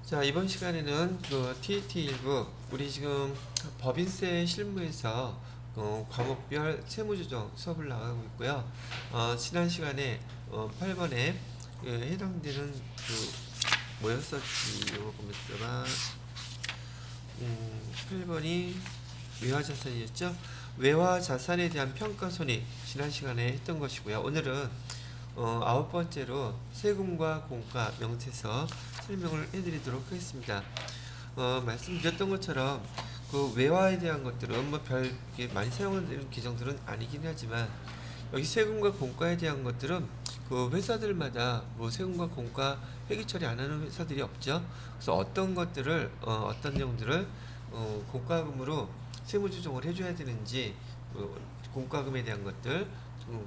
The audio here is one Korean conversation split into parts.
자, 이번 시간에는 그 TET 1부 우리 지금 법인세 실무에서 과목별 세무조정 수업을 나가고 있고요. 지난 시간에 8번에 해당되는 뭐였었지? 이거 보면서가 8번이 외화자산이었죠. 외화자산에 대한 평가손익 지난 시간에 했던 것이고요. 오늘은 9번째로 세금과 공과 명세서 설명을 해드리도록 하겠습니다. 말씀드렸던 것처럼 그 외화에 대한 것들은 별 많이 사용하는 규정들은 아니긴 하지만 여기 세금과 공과에 대한 것들은 그 회사들마다 뭐 세금과 공과 회계 처리 안 하는 회사들이 없죠. 그래서 어떤 것들을 어떤 내용들을 공과금으로 세무조정을 해줘야 되는지 공과금에 대한 것들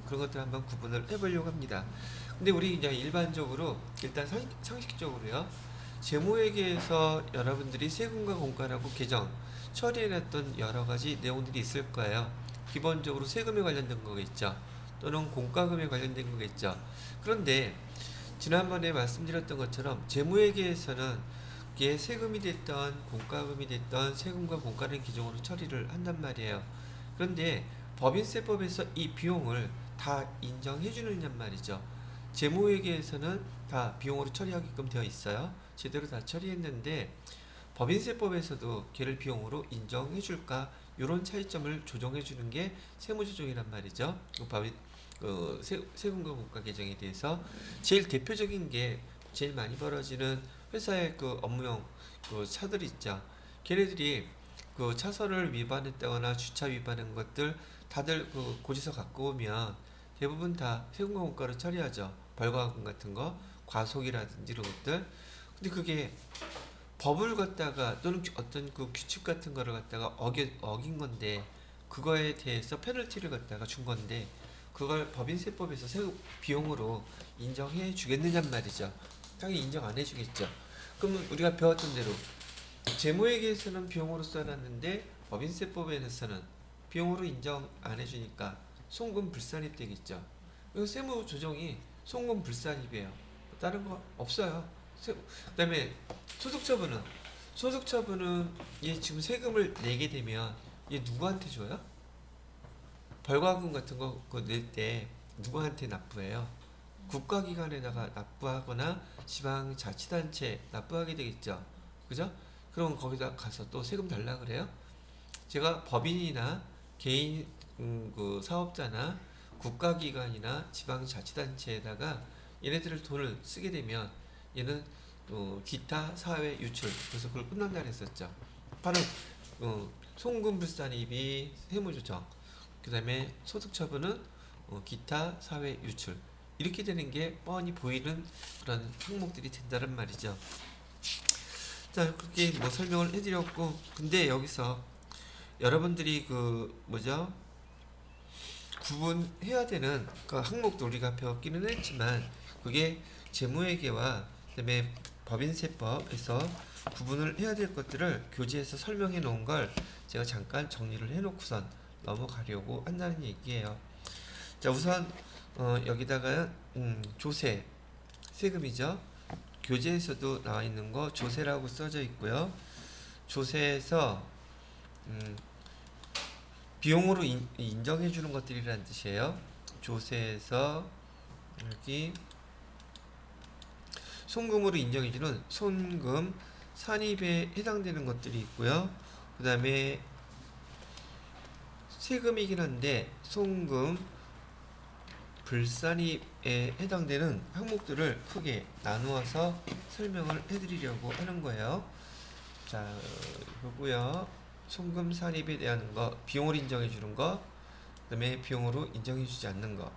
그런 것들 한번 구분을 해보려고 합니다. 근데 우리 그냥 일반적으로 일단 상식적으로요. 재무회계에서 여러분들이 세금과 공과라고 개정 처리해놨던 여러 가지 내용들이 있을 거예요. 기본적으로 세금에 관련된 거겠죠. 또는 공과금에 관련된 거겠죠. 그런데 지난번에 말씀드렸던 것처럼 재무회계에서는 이게 세금이 됐던 공과금이 됐던 세금과 공과를 기준으로 처리를 한단 말이에요. 그런데 법인세법에서 이 비용을 다 인정해 주느냔 말이죠. 재무회계에서는 다 비용으로 처리하게끔 되어 있어요. 제대로 다 처리했는데 법인세법에서도 걔를 비용으로 인정해 줄까? 이런 차이점을 조정해 주는 게 세무조정이란 말이죠. 세금과 공과 개정에 대해서 제일 대표적인 게 제일 많이 벌어지는 회사의 그 업무용 그 차들 있죠. 걔네들이 그 차선을 위반했다거나 주차 위반한 것들 다들 그 고지서 갖고 오면 대부분 다 세금과 공과로 처리하죠. 벌과금 같은 거, 과속이라든지 이런 것들. 근데 그게 법을 갖다가 또는 어떤 그 규칙 같은 거를 갖다가 어긴 건데 그거에 대해서 페널티를 갖다가 준 건데 그걸 법인세법에서 비용으로 인정해 주겠느냔 말이죠. 당연히 인정 안 해주겠죠. 그러면 우리가 배웠던 대로 재무회계에서는 비용으로 써놨는데 법인세법에서는 비용으로 인정 안 해주니까 송금불산입 되겠죠. 이거 세무조정이 송금불산입이에요. 다른 거 없어요. 그 다음에 소득처분은 얘 지금 세금을 내게 되면 얘 누구한테 줘요? 벌과금 같은 거 낼 때 누구한테 납부해요? 국가기관에다가 납부하거나 지방자치단체 납부하게 되겠죠. 그죠? 그럼 거기다 가서 또 세금 달라 그래요? 제가 법인이나 개인 그 사업자나 국가기관이나 지방자치단체에다가 얘네들을 돈을 쓰게 되면 얘는 기타 사회 유출 그래서 그걸 끝난다 그랬었죠. 바로 송금불산입이 세무조정 그 다음에 소득처분은 기타 사회 유출 이렇게 되는 게 뻔히 보이는 그런 항목들이 된다는 말이죠. 자, 그렇게 뭐 설명을 해드렸고, 근데 여기서 여러분들이 그 뭐죠? 구분해야 되는 그 항목도 우리가 배웠기는 했지만 그게 재무회계와 그다음에 법인세법에서 구분을 해야 될 것들을 교재에서 설명해 놓은 걸 제가 잠깐 정리를 해놓고선 넘어가려고 한다는 얘기예요. 자, 우선 여기다가 조세 세금이죠. 교재에서도 나와 있는 거 조세라고 써져 있고요. 조세에서 비용으로 인정해 주는 것들이라는 뜻이에요. 조세에서 여기 송금으로 인정해 주는 손금 산입에 해당되는 것들이 있고요. 그 다음에 세금이긴 한데 송금 불산입에 해당되는 항목들을 크게 나누어서 설명을 해드리려고 하는 거예요. 자, 이거고요. 송금 산입에 대한 거, 비용을 인정해 주는 거, 그 다음에 비용으로 인정해 주지 않는 거.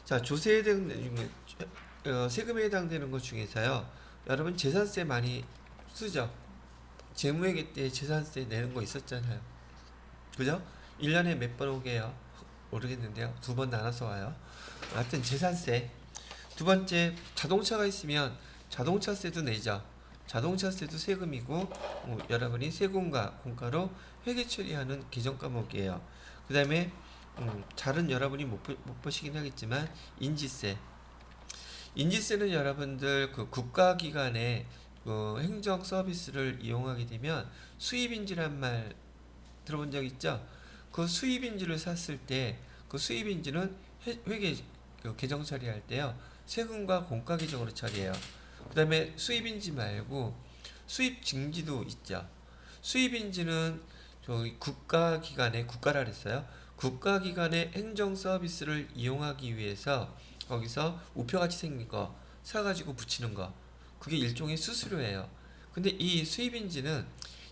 자, 조세에 해당되는 세금에 해당되는 것 중에서요. 여러분 재산세 많이 쓰죠? 재무회계 때 재산세 내는 거 있었잖아요. 그죠? 1년에 몇 번 오게요? 모르겠는데요. 2번 나눠서 와요. 하여튼 재산세. 두 번째, 자동차가 있으면 자동차세도 내죠. 자동차세도 세금이고 여러분이 세금과 공과로 회계 처리하는 개정 과목이에요. 그 다음에 잘은 여러분이 못 보시긴 하겠지만 인지세. 인지세는 여러분들 그 국가기관의 그 행정 서비스를 이용하게 되면 수입인지란 말 들어본 적 있죠? 그 수입인지를 샀을 때 그 수입인지는 회계 그 계정 처리할 때요. 세금과 공과 계정으로 처리해요. 그 다음에 수입인지 말고 수입 증지도 있죠. 수입인지는 저기 국가기관의 국가라 그랬어요. 국가기관의 행정 서비스를 이용하기 위해서 거기서 우표같이 생긴 거 사가지고 붙이는 거 그게 일종의 수수료예요. 근데 이 수입인지는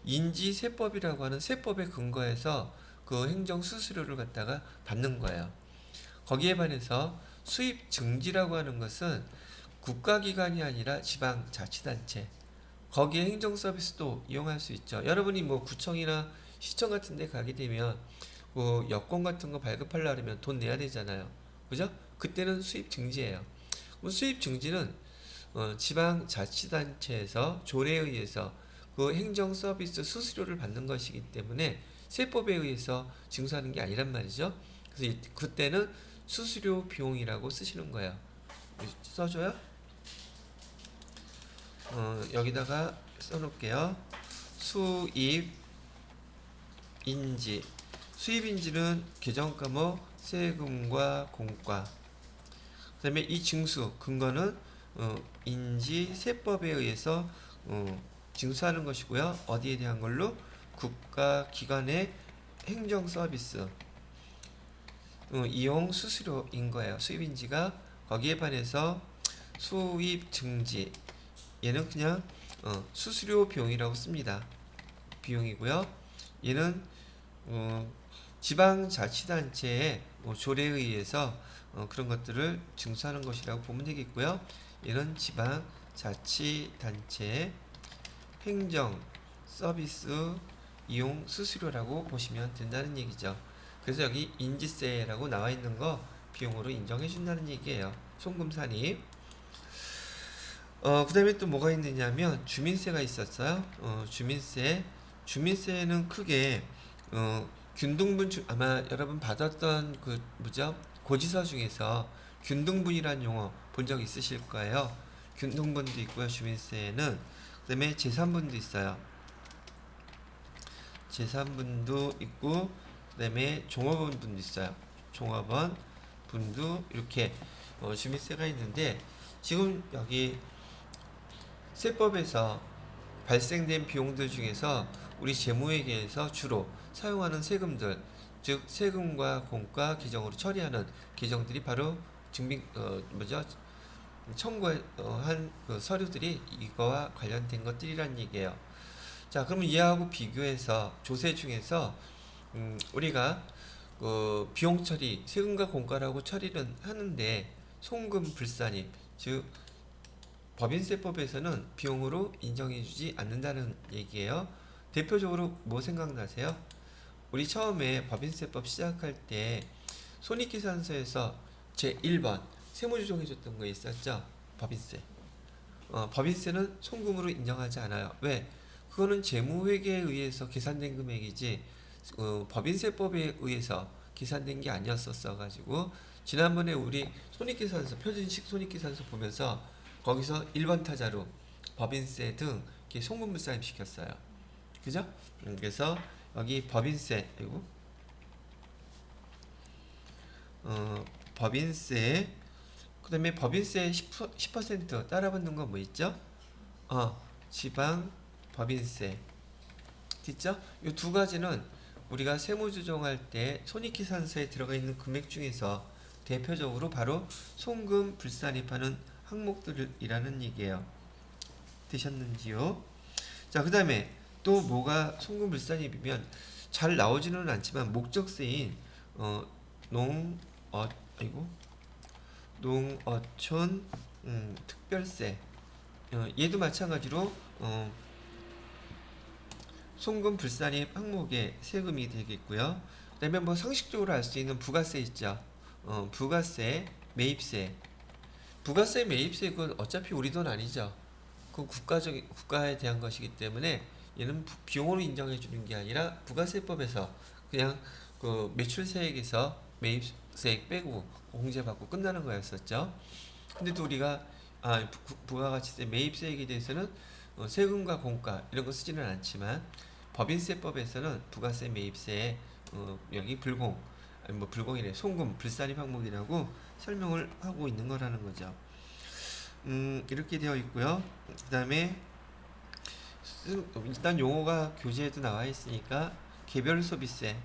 인지세법이라고 하는 세법에 근거해서 그 행정 수수료를 갖다가 받는 거예요. 거기에 반해서 수입 증지라고 하는 것은 국가기관이 아니라 지방자치단체 거기에 행정 서비스도 이용할 수 있죠. 여러분이 뭐 구청이나 시청 같은 데 가게 되면 뭐 여권 같은 거 발급하려면 돈 내야 되잖아요. 그죠? 그때는 수입 증지예요. 수입 증지는 지방자치단체에서 조례에 의해서 그 행정 서비스 수수료를 받는 것이기 때문에 세법에 의해서 징수하는 게 아니란 말이죠. 그래서 그때는 수수료 비용이라고 쓰시는 거예요. 써줘요? 여기다가 써놓을게요. 수입인지. 수입인지는 계정 과목 세금과 공과. 그 다음에 이 징수 근거는 인지세법에 의해서 징수하는 것이고요. 어디에 대한 걸로? 국가기관의 행정 서비스 이용 수수료인 거예요. 수입인지가 거기에 반해서 수입증지 얘는 그냥 수수료 비용이라고 씁니다. 비용이고요. 얘는 지방자치단체의 조례에 의해서 그런 것들을 징수하는 것이라고 보면 되겠고요. 얘는 지방자치단체의 행정 서비스 이용 수수료라고 보시면 된다는 얘기죠. 그래서 여기 인지세라고 나와 있는 거 비용으로 인정해 준다는 얘기예요. 송금산입. 그 다음에 또 뭐가 있느냐면 주민세가 있었어요. 주민세는 크게 균등분 아마 여러분 받았던 그 뭐죠? 고지서 중에서 균등분이라는 용어 본 적 있으실 거예요. 균등분도 있고요. 주민세는 그 다음에 재산분도 있어요. 재산분도 있고 그 다음에 종업원 분도 있어요. 종업원 분도 이렇게 주민세가 있는데 지금 여기 세법에서 발생된 비용들 중에서 우리 재무회계에서 주로 사용하는 세금들 즉 세금과 공과 계정으로 처리하는 계정들이 바로 청구한 그 서류들이 이거와 관련된 것들이란 얘기예요. 자, 그러면 이하고 비교해서 조세 중에서 우리가 그 비용 처리, 세금과 공과라고 처리는 하는데 송금 불산입, 즉 법인세법에서는 비용으로 인정해주지 않는다는 얘기예요. 대표적으로 뭐 생각나세요? 우리 처음에 법인세법 시작할 때 손익계산서에서 제1번 세무조정해줬던 거 있었죠? 법인세. 법인세는 송금으로 인정하지 않아요. 왜? 그거는 재무회계에 의해서 계산된 금액이지 법인세법에 의해서 계산된 게 아니었었어 가지고 지난번에 우리 손익계산서 표준식 손익계산서 보면서 거기서 1번 타자로 법인세 등 이렇게 송금불산입 시켰어요. 그죠? 그래서 여기 법인세 그리고 법인세 그 다음에 법인세 10% 따라붙는 거 뭐 있죠? 지방 법인세 있죠? 이 두 가지는 우리가 세무조정할 때 손익계산서에 들어가 있는 금액 중에서 대표적으로 바로 송금 불산입하는 항목들이라는 얘기예요. 되셨는지요? 자, 그 다음에 또 뭐가 송금 불산입이면 잘 나오지는 않지만 목적세인 농어촌 특별세 얘도 마찬가지로 송금 불산입 항목의 세금이 되겠고요. 그다음에 뭐 상식적으로 알 수 있는 부가세 있죠. 부가세, 매입세. 부가세, 매입세 그건 어차피 우리 돈 아니죠. 그건 국가에 대한 것이기 때문에 얘는 비용으로 인정해 주는 게 아니라 부가세법에서 그냥 그 매출세액에서 매입세액 빼고 공제받고 끝나는 거였었죠. 근데 또 우리가 부가가치세 매입세액에 대해서는 세금과 공가 이런 거 쓰지는 않지만 법인세법에서는 부가세 매입세에 여기 불공 아니 뭐 불공이래 송금 불산입 항목이라고 설명을 하고 있는 거라는 거죠. 이렇게 되어 있고요. 그 다음에 일단 용어가 교재에도 나와 있으니까 개별 소비세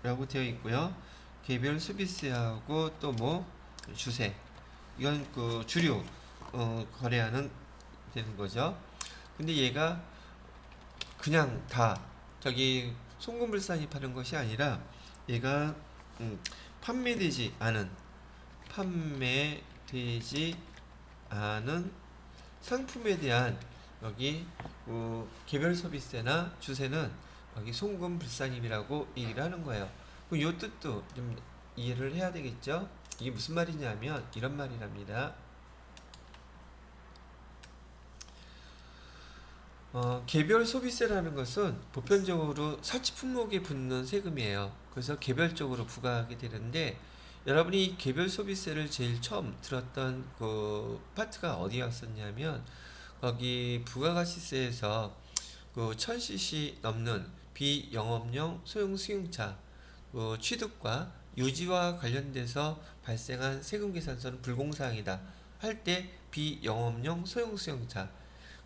라고 되어 있고요. 개별 소비세하고 또 뭐 주세 이건 그 주류 거래하는 되는 거죠. 근데 얘가 그냥 다 저기 송금불산입하는 것이 아니라 얘가 판매되지 않은 상품에 대한 여기 개별 소비세나 주세는 여기 송금불산입이라고 얘기를 하는 거예요. 그럼 요 뜻도 좀 이해를 해야 되겠죠? 이게 무슨 말이냐면 이런 말이랍니다. 개별 소비세라는 것은 보편적으로 설치 품목에 붙는 세금이에요. 그래서 개별적으로 부과하게 되는데 여러분이 개별 소비세를 제일 처음 들었던 그 파트가 어디였었냐면 거기 부가가치세에서 그 1000cc 넘는 비영업용 소형 승용차 취득과 유지와 관련돼서 발생한 세금 계산서는 불공사항이다 할 때 비영업용 소형 승용차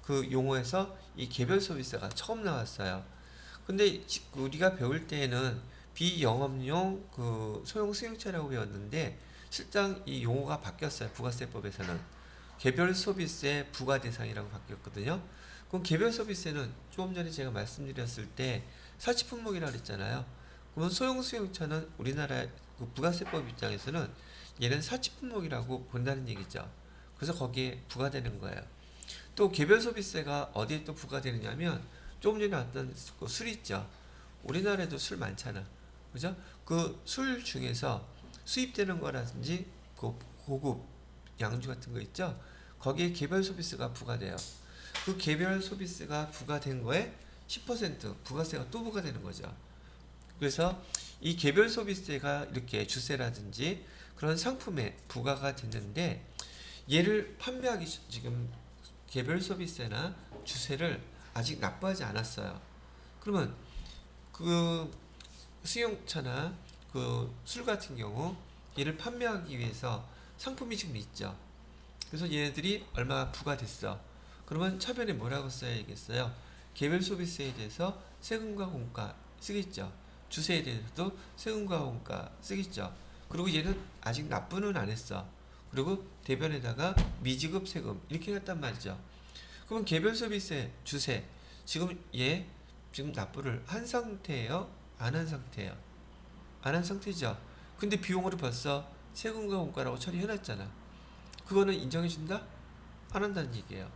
그 용어에서 이 개별 소비세가 처음 나왔어요. 근데 우리가 배울 때에는 비영업용 그 소형 승용차라고 배웠는데 실상 이 용어가 바뀌었어요. 부가세법에서는 개별 소비세 부과 대상이라고 바뀌었거든요. 그럼 개별 소비세는 조금 전에 제가 말씀드렸을 때 사치 품목이라고 그랬잖아요. 그러면 소형 승용차는 우리나라 그 부가세법 입장에서는 얘는 사치 품목이라고 본다는 얘기죠. 그래서 거기에 부과되는 거예요. 또 개별 소비세가 어디에 또 부과되느냐면 조금 전에 나왔던 그 술 있죠. 우리나라에도 술 많잖아. 그죠? 그 술 중에서 수입되는 거라든지 그 고급 양주 같은 거 있죠. 거기에 개별 소비세가 부과돼요. 그 개별 소비세가 부과된 거에 10% 부가세가 또 부과되는 거죠. 그래서 이 개별 소비세가 이렇게 주세라든지 그런 상품에 부과가 됐는데 얘를 판매하기 지금 개별 소비세나 주세를 아직 납부하지 않았어요. 그러면 그 승용차나 그 술 같은 경우 얘를 판매하기 위해서 상품이 지금 있죠. 그래서 얘네들이 얼마 부과됐어. 그러면 차변에 뭐라고 써야겠어요? 개별 소비세에 대해서 세금과 공가 쓰겠죠. 주세에 대해서도 세금과 공가 쓰겠죠. 그리고 얘는 아직 납부는 안 했어. 그리고 대변에다가 미지급 세금 이렇게 했단 말이죠. 그러면 개별 소비세, 주세 지금 얘 지금 납부를 한 상태예요? 안 한 상태예요? 안 한 상태죠. 근데 비용으로 벌써 세금과 공가라고 처리해놨잖아. 그거는 인정해준다? 안 한다는 얘기예요.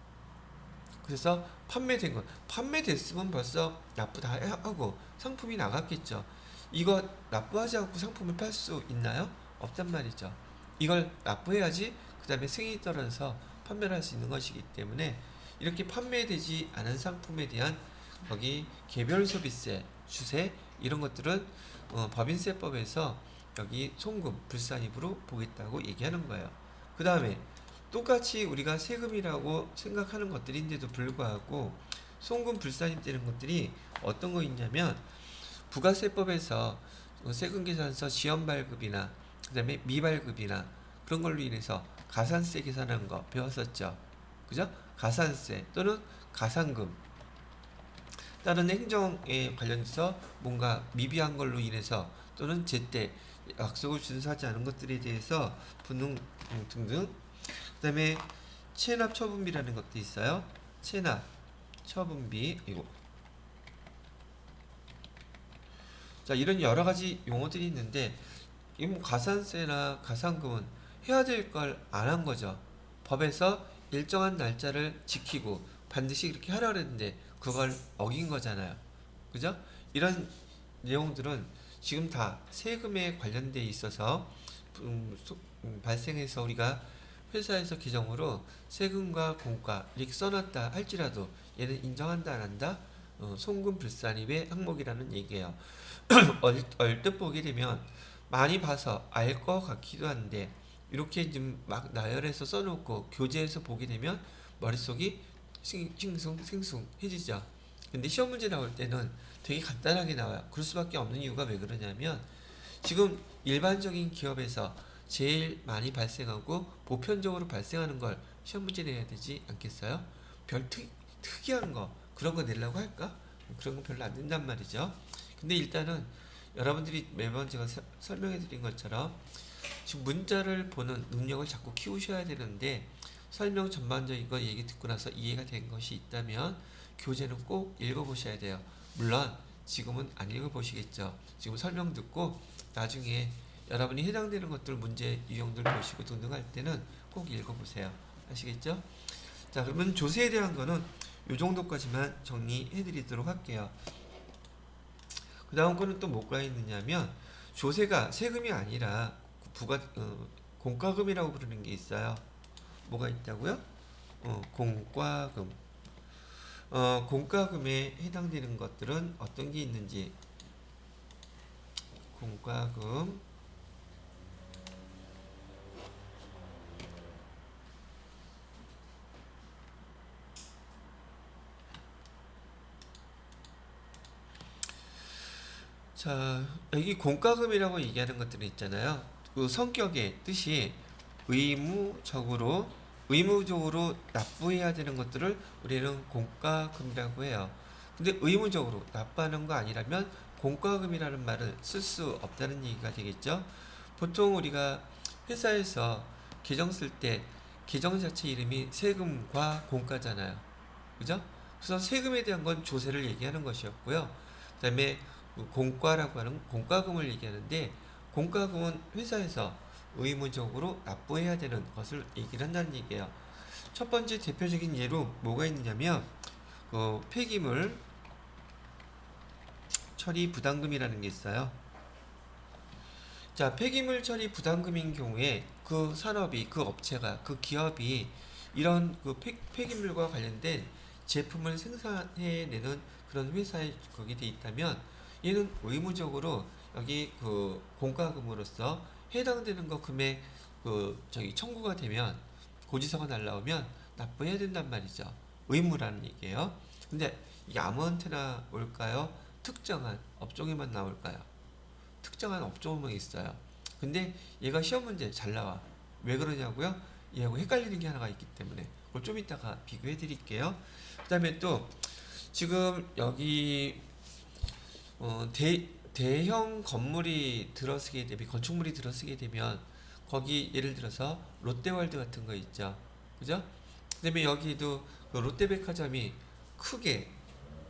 그래서 판매된 건 판매됐으면 벌써 납부 다 하고 상품이 나갔겠죠. 이거 납부하지 않고 상품을 팔 수 있나요? 없단 말이죠. 이걸 납부해야지 그 다음에 승인이 떨어져서 판매를 할 수 있는 것이기 때문에 이렇게 판매되지 않은 상품에 대한 거기 개별 소비세, 주세 이런 것들은 법인세법에서 여기 송금, 불산입으로 보겠다고 얘기하는 거예요. 그 다음에 똑같이 우리가 세금이라고 생각하는 것들인데도 불구하고 송금, 불산입 되는 것들이 어떤 거 있냐면 부가세법에서 세금 계산서 지연 발급이나 그 다음에 미발급이나 그런 걸로 인해서 가산세 계산하는 거 배웠었죠. 그죠? 가산세 또는 가산금 다른 행정에 관련해서 뭔가 미비한 걸로 인해서 또는 제때 약속을 준수하지 않은 것들에 대해서 분능 등등 그 다음에 체납 처분비라는 것도 있어요. 체납 처분비 이거 자 이런 여러 가지 용어들이 있는데 이 뭐 가산세나 가산금은 해야 될 걸 안 한 거죠. 법에서 일정한 날짜를 지키고 반드시 이렇게 하라 그랬는데 그걸 어긴 거잖아요. 그죠? 이런 내용들은 지금 다 세금에 관련돼 있어서 발생해서 우리가 회사에서 규정으로 세금과 공가 이렇게 써놨다 할지라도 얘는 인정한다 안 한다? 송금 불산입의 항목이라는 얘기예요. 얼뜻 보게 되면 많이 봐서 알 것 같기도 한데 이렇게 좀 막 나열해서 써놓고 교재에서 보게 되면 머릿속이 싱숭생숭해지죠. 근데 시험 문제 나올 때는 되게 간단하게 나와요. 그럴 수밖에 없는 이유가 왜 그러냐면 지금 일반적인 기업에서 제일 많이 발생하고 보편적으로 발생하는 걸 시험 문제 내야 되지 않겠어요? 별 특이한 거 그런 거 내려고 할까? 그런 거 별로 안 된단 말이죠. 근데 일단은 여러분들이 매번 제가 설명해 드린 것처럼 지금 문자를 보는 능력을 자꾸 키우셔야 되는데 설명 전반적인 거 얘기 듣고 나서 이해가 된 것이 있다면 교재는 꼭 읽어보셔야 돼요. 물론 지금은 안 읽어보시겠죠. 지금 설명 듣고 나중에 여러분이 해당되는 것들 문제 유형들 보시고 등등 할 때는 꼭 읽어보세요. 아시겠죠? 자, 그러면 조세에 대한 거는 이 정도까지만 정리해 드리도록 할게요. 그 다음 거는 또 뭐가 있느냐면 조세가 세금이 아니라 공과금이라고 부르는 게 있어요. 뭐가 있다고요? 공과금. 공과금에 해당되는 것들은 어떤 게 있는지. 공과금. 자, 여기 공과금이라고 얘기하는 것들이 있잖아요. 그 성격의 뜻이 의무적으로 납부해야 되는 것들을 우리는 공과금이라고 해요. 근데 의무적으로 납부하는 거 아니라면 공과금이라는 말을 쓸 수 없다는 얘기가 되겠죠. 보통 우리가 회사에서 계정 쓸 때 계정 자체 이름이 세금과 공과잖아요. 그죠? 그래서 세금에 대한 건 조세를 얘기하는 것이었고요. 그 다음에 공과라고 하는 공과금을 얘기하는데 공과금은 회사에서 의무적으로 납부해야 되는 것을 얘기를 한다는 얘기예요. 첫 번째 대표적인 예로 뭐가 있느냐면 폐기물 처리 부담금이라는 게 있어요. 자, 폐기물 처리 부담금인 경우에 그 산업이, 그 업체가, 그 기업이 이런 그 폐기물과 관련된 제품을 생산해내는 그런 회사에 거기 돼 있다면 얘는 의무적으로 여기 그 공과금으로서 해당되는 거 금액 청구가 되면 고지서가 날라오면 납부해야 된단 말이죠. 의무라는 얘기예요. 근데 이게 아무한테나 올까요? 특정한 업종에만 나올까요? 특정한 업종만 있어요. 근데 얘가 시험 문제 잘 나와. 왜 그러냐고요? 얘하고 헷갈리는 게 하나가 있기 때문에 그걸 좀 이따가 비교해 드릴게요. 그 다음에 또 지금 여기 대형 건물이 들어서게 되면 건축물이 들어서게 되면 거기 예를 들어서 롯데월드 같은 거 있죠. 그죠? 그다음에 여기도 그 롯데백화점이 크게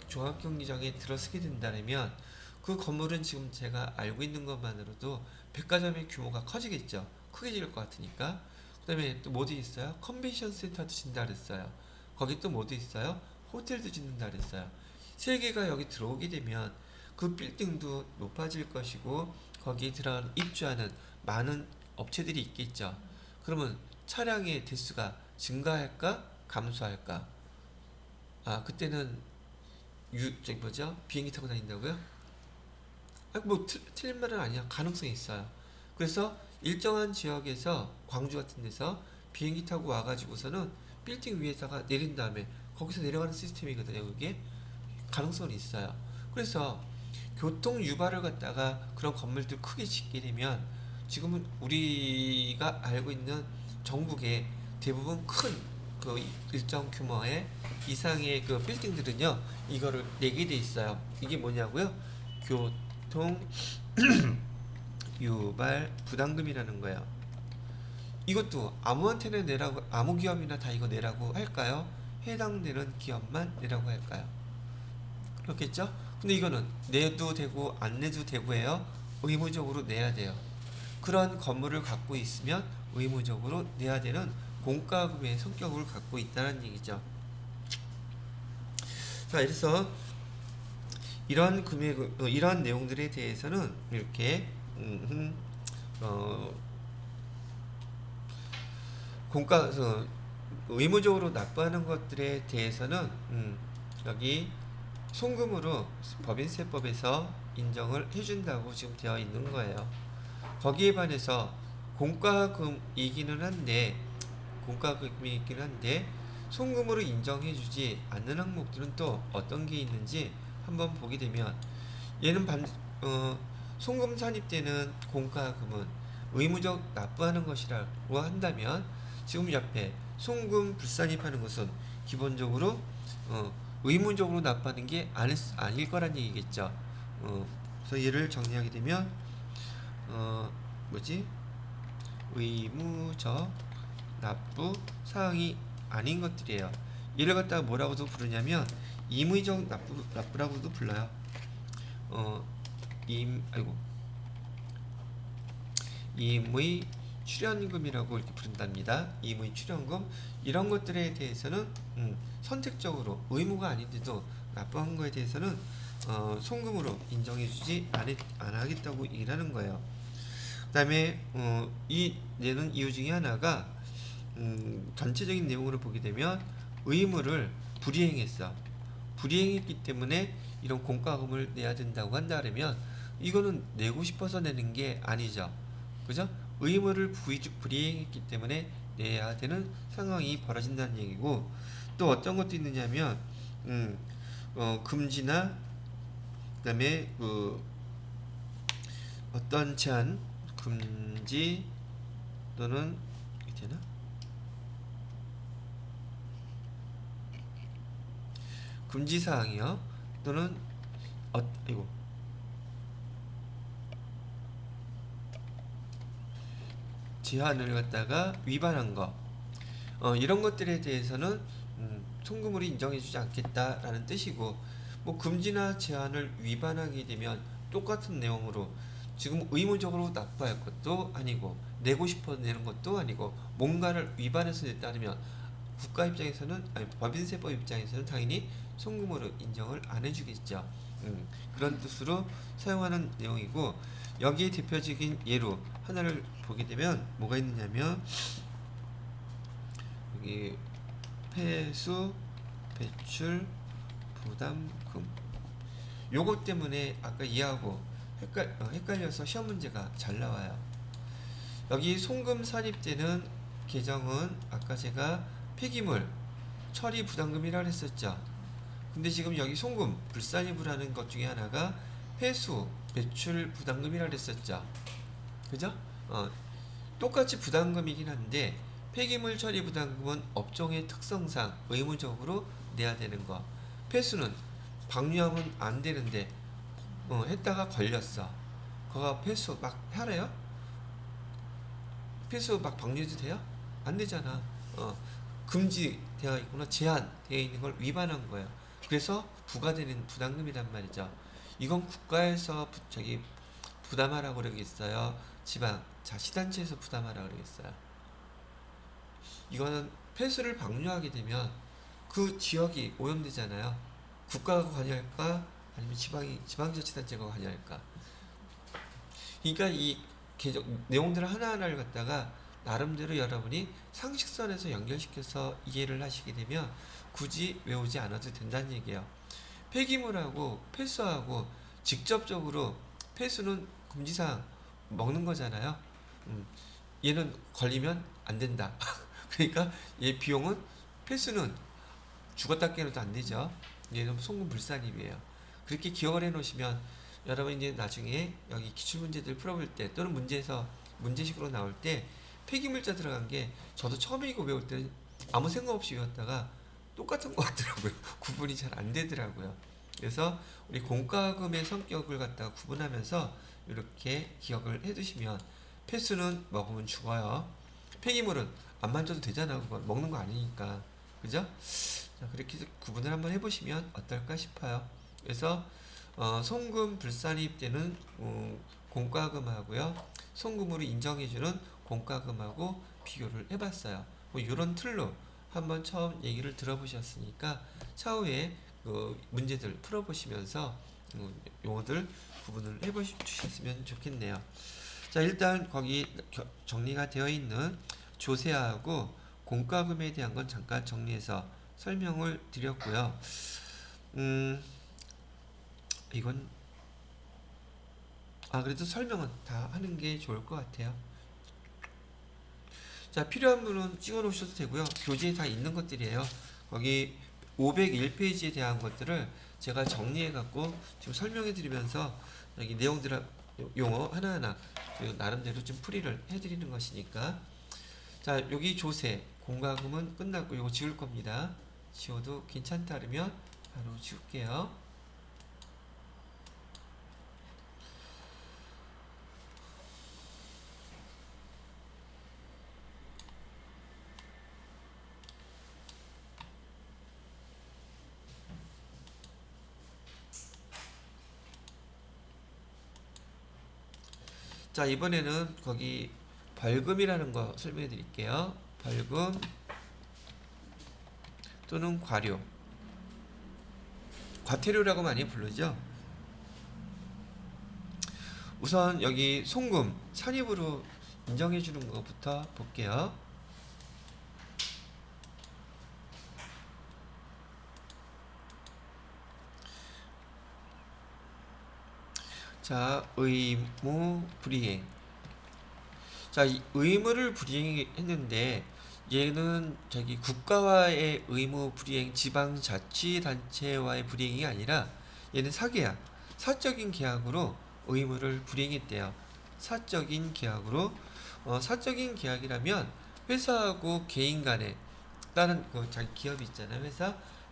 종합경기장에 들어서게 된다면 그 건물은 지금 제가 알고 있는 것만으로도 백화점의 규모가 커지겠죠. 크게 지을 것 같으니까. 그 다음에 또 뭐도 있어요? 컨벤션 센터도 짓는다 그랬어요. 거기 또 뭐도 있어요? 호텔도 짓는다 그랬어요. 세 개가 여기 들어오게 되면 그 빌딩도 높아질 것이고 거기에 들어가는 입주하는 많은 업체들이 있겠죠. 그러면 차량의 대수가 증가할까? 감소할까? 아, 그때는 저기 뭐죠? 비행기 타고 다닌다고요? 아, 뭐 틀린 말은 아니야. 가능성이 있어요. 그래서 일정한 지역에서 광주 같은 데서 비행기 타고 와가지고서는 빌딩 위에다가 내린 다음에 거기서 내려가는 시스템이거든요. 그게 가능성이 있어요. 그래서 교통 유발을 갖다가 그런 건물들 크게 짓게 되면 지금은 우리가 알고 있는 전국의 대부분 큰 그 일정 규모의 이상의 그 빌딩들은요 이거를 내게 돼 있어요. 이게 뭐냐고요? 교통 유발 부담금이라는 거예요. 이것도 아무한테나 내라고 아무 기업이나 다 이거 내라고 할까요? 해당되는 기업만 내라고 할까요? 그렇겠죠? 근데 이거는 내도 되고 안 내도 되고예요. 의무적으로 내야 돼요. 그런 건물을 갖고 있으면 의무적으로 내야 되는 공과금의 성격을 갖고 있다는 얘기죠. 자, 그래서 이런 이런 내용들에 대해서는 이렇게 의무적으로 납부하는 것들에 대해서는 여기 송금으로 법인세법에서 인정을 해준다고 지금 되어 있는 거예요. 거기에 반해서 공과금이기는 한데 공과금이기는 한데 송금으로 인정해주지 않는 항목들은 또 어떤 게 있는지 한번 보게 되면 얘는 어, 송금 산입 때는 공과금은 의무적 납부하는 것이라고 한다면 지금 옆에 송금 불산입하는 것은 기본적으로 의무적으로 납부하는 게 아닐 거란 얘기겠죠. 그래서 얘를 정리하게 되면 뭐지? 의무적 납부 사항이 아닌 것들이에요. 이를 갖다가 뭐라고도 부르냐면 임의적 납부라고도 불러요. 아이고, 임의 출연금이라고 이렇게 부른답니다. 임의 출연금 이런 것들에 대해서는 선택적으로 의무가 아닌데도 납부한 거에 대해서는 송금으로 인정해주지 안 하겠다고 얘기를 하는 거예요. 그 다음에 얘는 이유 중에 하나가 전체적인 내용으로 보게 되면 의무를 불이행했어. 불이행했기 때문에 이런 공과금을 내야 된다고 한다면 이거는 내고 싶어서 내는 게 아니죠. 그죠? 의무를 불이행했기 때문에 내야 되는 상황이 벌어진다는 얘기고, 또 어떤 것도 있느냐면 금지나 그다음에 어떤 제한 금지 또는 되나? 금지 사항이요. 또는 이거 제한을 갖다가 위반한 거, 이런 것들에 대해서는 송금으로 인정해주지 않겠다라는 뜻이고, 뭐 금지나 제한을 위반하게 되면 똑같은 내용으로 지금 의무적으로 납부할 것도 아니고 내고 싶어 내는 것도 아니고 뭔가를 위반해서 냈다면 국가 입장에서는 아니 법인세법 입장에서는 당연히 송금으로 인정을 안 해주겠죠. 그런 뜻으로 사용하는 내용이고, 여기에 대표적인 예로 하나를 보게 되면 뭐가 있느냐면 여기 폐수 배출 부담금, 요것 때문에 아까 이해하고 헷갈려서 시험 문제가 잘 나와요. 여기 송금 산입되는 계정은 아까 제가 폐기물 처리 부담금이라고 했었죠. 근데 지금 여기 송금 불산입을 하는 것 중에 하나가 회수 배출 부담금이라고 했었죠. 그죠? 똑같이 부담금이긴 한데 폐기물 처리 부담금은 업종의 특성상 의무적으로 내야 되는 거. 폐수는 방류하면 안 되는데 했다가 걸렸어. 그거 폐수 막 하래요? 폐수 막 방류해도 돼요? 안 되잖아. 금지되어 있거나 제한되어 있는 걸 위반한 거예요. 그래서 부과되는 부담금이란 말이죠. 이건 국가에서 부담하라고 그러겠어요? 자치단체에서 부담하라고 그러겠어요? 이거는 폐수를 방류하게 되면 그 지역이 오염되잖아요. 국가가 관여할까? 아니면 지방자치단체가 관여할까? 그러니까 이 내용들 하나하나를 갖다가 나름대로 여러분이 상식선에서 연결시켜서 이해를 하시게 되면 굳이 외우지 않아도 된다는 얘기예요. 폐기물하고 폐수하고 직접적으로, 폐수는 금지사항 먹는 거잖아요. 얘는 걸리면 안 된다. 그러니까 얘 비용은, 폐수는 죽었다 깨어나도 안 되죠. 얘는 송금 불산입이에요. 그렇게 기억을 해 놓으시면 여러분 이제 나중에 여기 기출문제들 풀어볼 때 또는 문제식으로 나올 때 폐기물자 들어간 게 저도 처음에 이거 외울 때는 아무 생각 없이 외웠다가 똑같은 것 같더라고요. 구분이 잘 안 되더라고요. 그래서 우리 공과금의 성격을 갖다가 구분하면서 이렇게 기억을 해 두시면, 폐수는 먹으면 죽어요. 폐기물은 안 만져도 되잖아. 그건 먹는 거 아니니까. 그죠? 자, 그렇게 해서 구분을 한번 해보시면 어떨까 싶어요. 그래서 송금 불산입 때는 공과금하고요, 송금으로 인정해주는 공과금하고 비교를 해봤어요. 뭐 이런 틀로 한번 처음 얘기를 들어보셨으니까 차후에 그 문제들 풀어보시면서 용어들 구분을 해보셨으면 좋겠네요. 자, 일단 거기 정리가 되어 있는 조세하고 공과금에 대한 건 잠깐 정리해서 설명을 드렸고요. 이건 그래도 설명은 다 하는 게 좋을 것 같아요. 자, 필요한 분은 찍어 놓으셔도 되고요. 교재에 다 있는 것들이에요. 거기 501페이지에 대한 것들을 제가 정리해 갖고 지금 설명해 드리면서 여기 내용들 용어 하나하나 나름대로 좀 풀이를 해 드리는 것이니까. 자, 여기 조세 공과금은 끝났고 이거 지울 겁니다. 지워도 괜찮다 그러면 바로 지울게요. 자, 이번에는 거기 벌금이라는 거 설명해 드릴게요. 벌금 또는 과료, 과태료라고 많이 부르죠. 우선 여기 송금, 산입으로 인정해 주는 것부터 볼게요. 자, 의무 불이행. 자, 이 의무를 불이행했는데 얘는 저기 국가와의 의무 불이행, 지방자치단체와의 불이행이 아니라 얘는 사계약, 사적인 계약으로 의무를 불이행했대요. 사적인 계약으로. 사적인 계약이라면 회사하고 개인 간에, 다른 그 자기 기업이 있잖아요.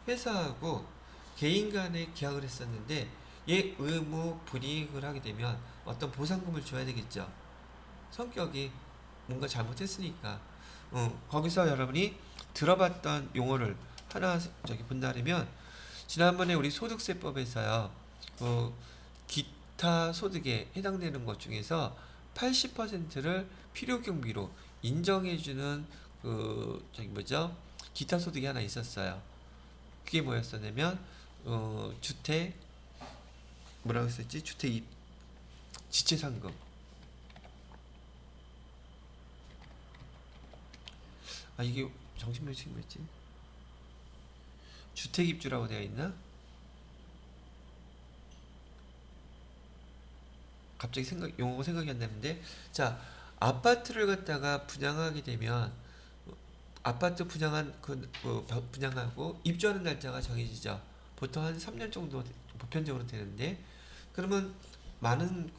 회사하고 개인 간에 계약을 했었는데 얘 의무 불이행을 하게 되면 어떤 보상금을 줘야 되겠죠. 성격이 뭔가 잘못했으니까. 거기서 여러분이 들어봤던 용어를 하나 저기 본다면, 지난번에 우리 소득세법에서요, 기타 소득에 해당되는 것 중에서 80%를 필요경비로 인정해주는 저기 뭐죠? 기타 소득이 하나 있었어요. 그게 뭐였었냐면, 주택, 뭐라고 했었지? 주택 지체상금. 이게 정신병 뭐였지? 주택입주라고 되어 있나? 갑자기 용어가 생각이 안 나는데. 자, 아파트를 갖다가 분양하게 되면 아파트 분양하고 입주하는 날짜가 정해지죠. 보통 한 3년 정도 보편적으로 되는데, 그러면 많은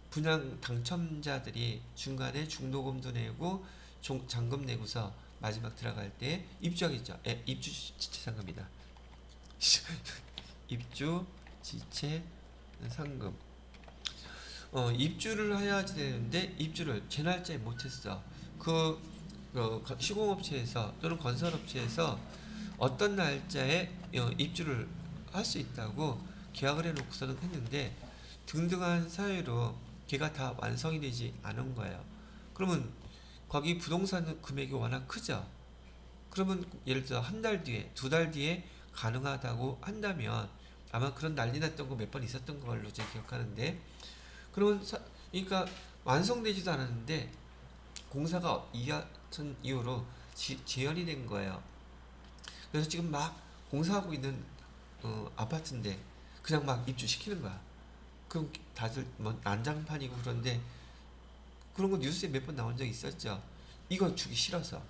분양 당첨자들이 중간에 중도금도 내고 잔금 내고서 마지막 들어갈 때 입주하겠죠. 입주 지체 상금이다. 입주 지체 상금. 입주를 해야지 되는데 입주를 제 날짜에 못했어. 시공업체에서 또는 건설업체에서 어떤 날짜에 입주를 할 수 있다고 계약을 해놓고서는 했는데 등등한 사유로 걔가 다 완성이 되지 않은 거예요. 그러면 거기 부동산 금액이 워낙 크죠. 그러면 예를 들어 한 달 뒤에, 두 달 뒤에 가능하다고 한다면 아마 그런 난리 났던 거 몇 번 있었던 걸로 제가 기억하는데, 그러면 그러니까 완성되지도 않았는데 공사가 이하천 이후로 지연이 된 거예요. 그래서 지금 막 공사하고 있는 아파트인데 그냥 막 입주시키는 거야. 그럼 다들 뭐 난장판이고 그런데, 그런 거 뉴스에 몇 번 나온 적 있었죠. 이거 주기 싫어서.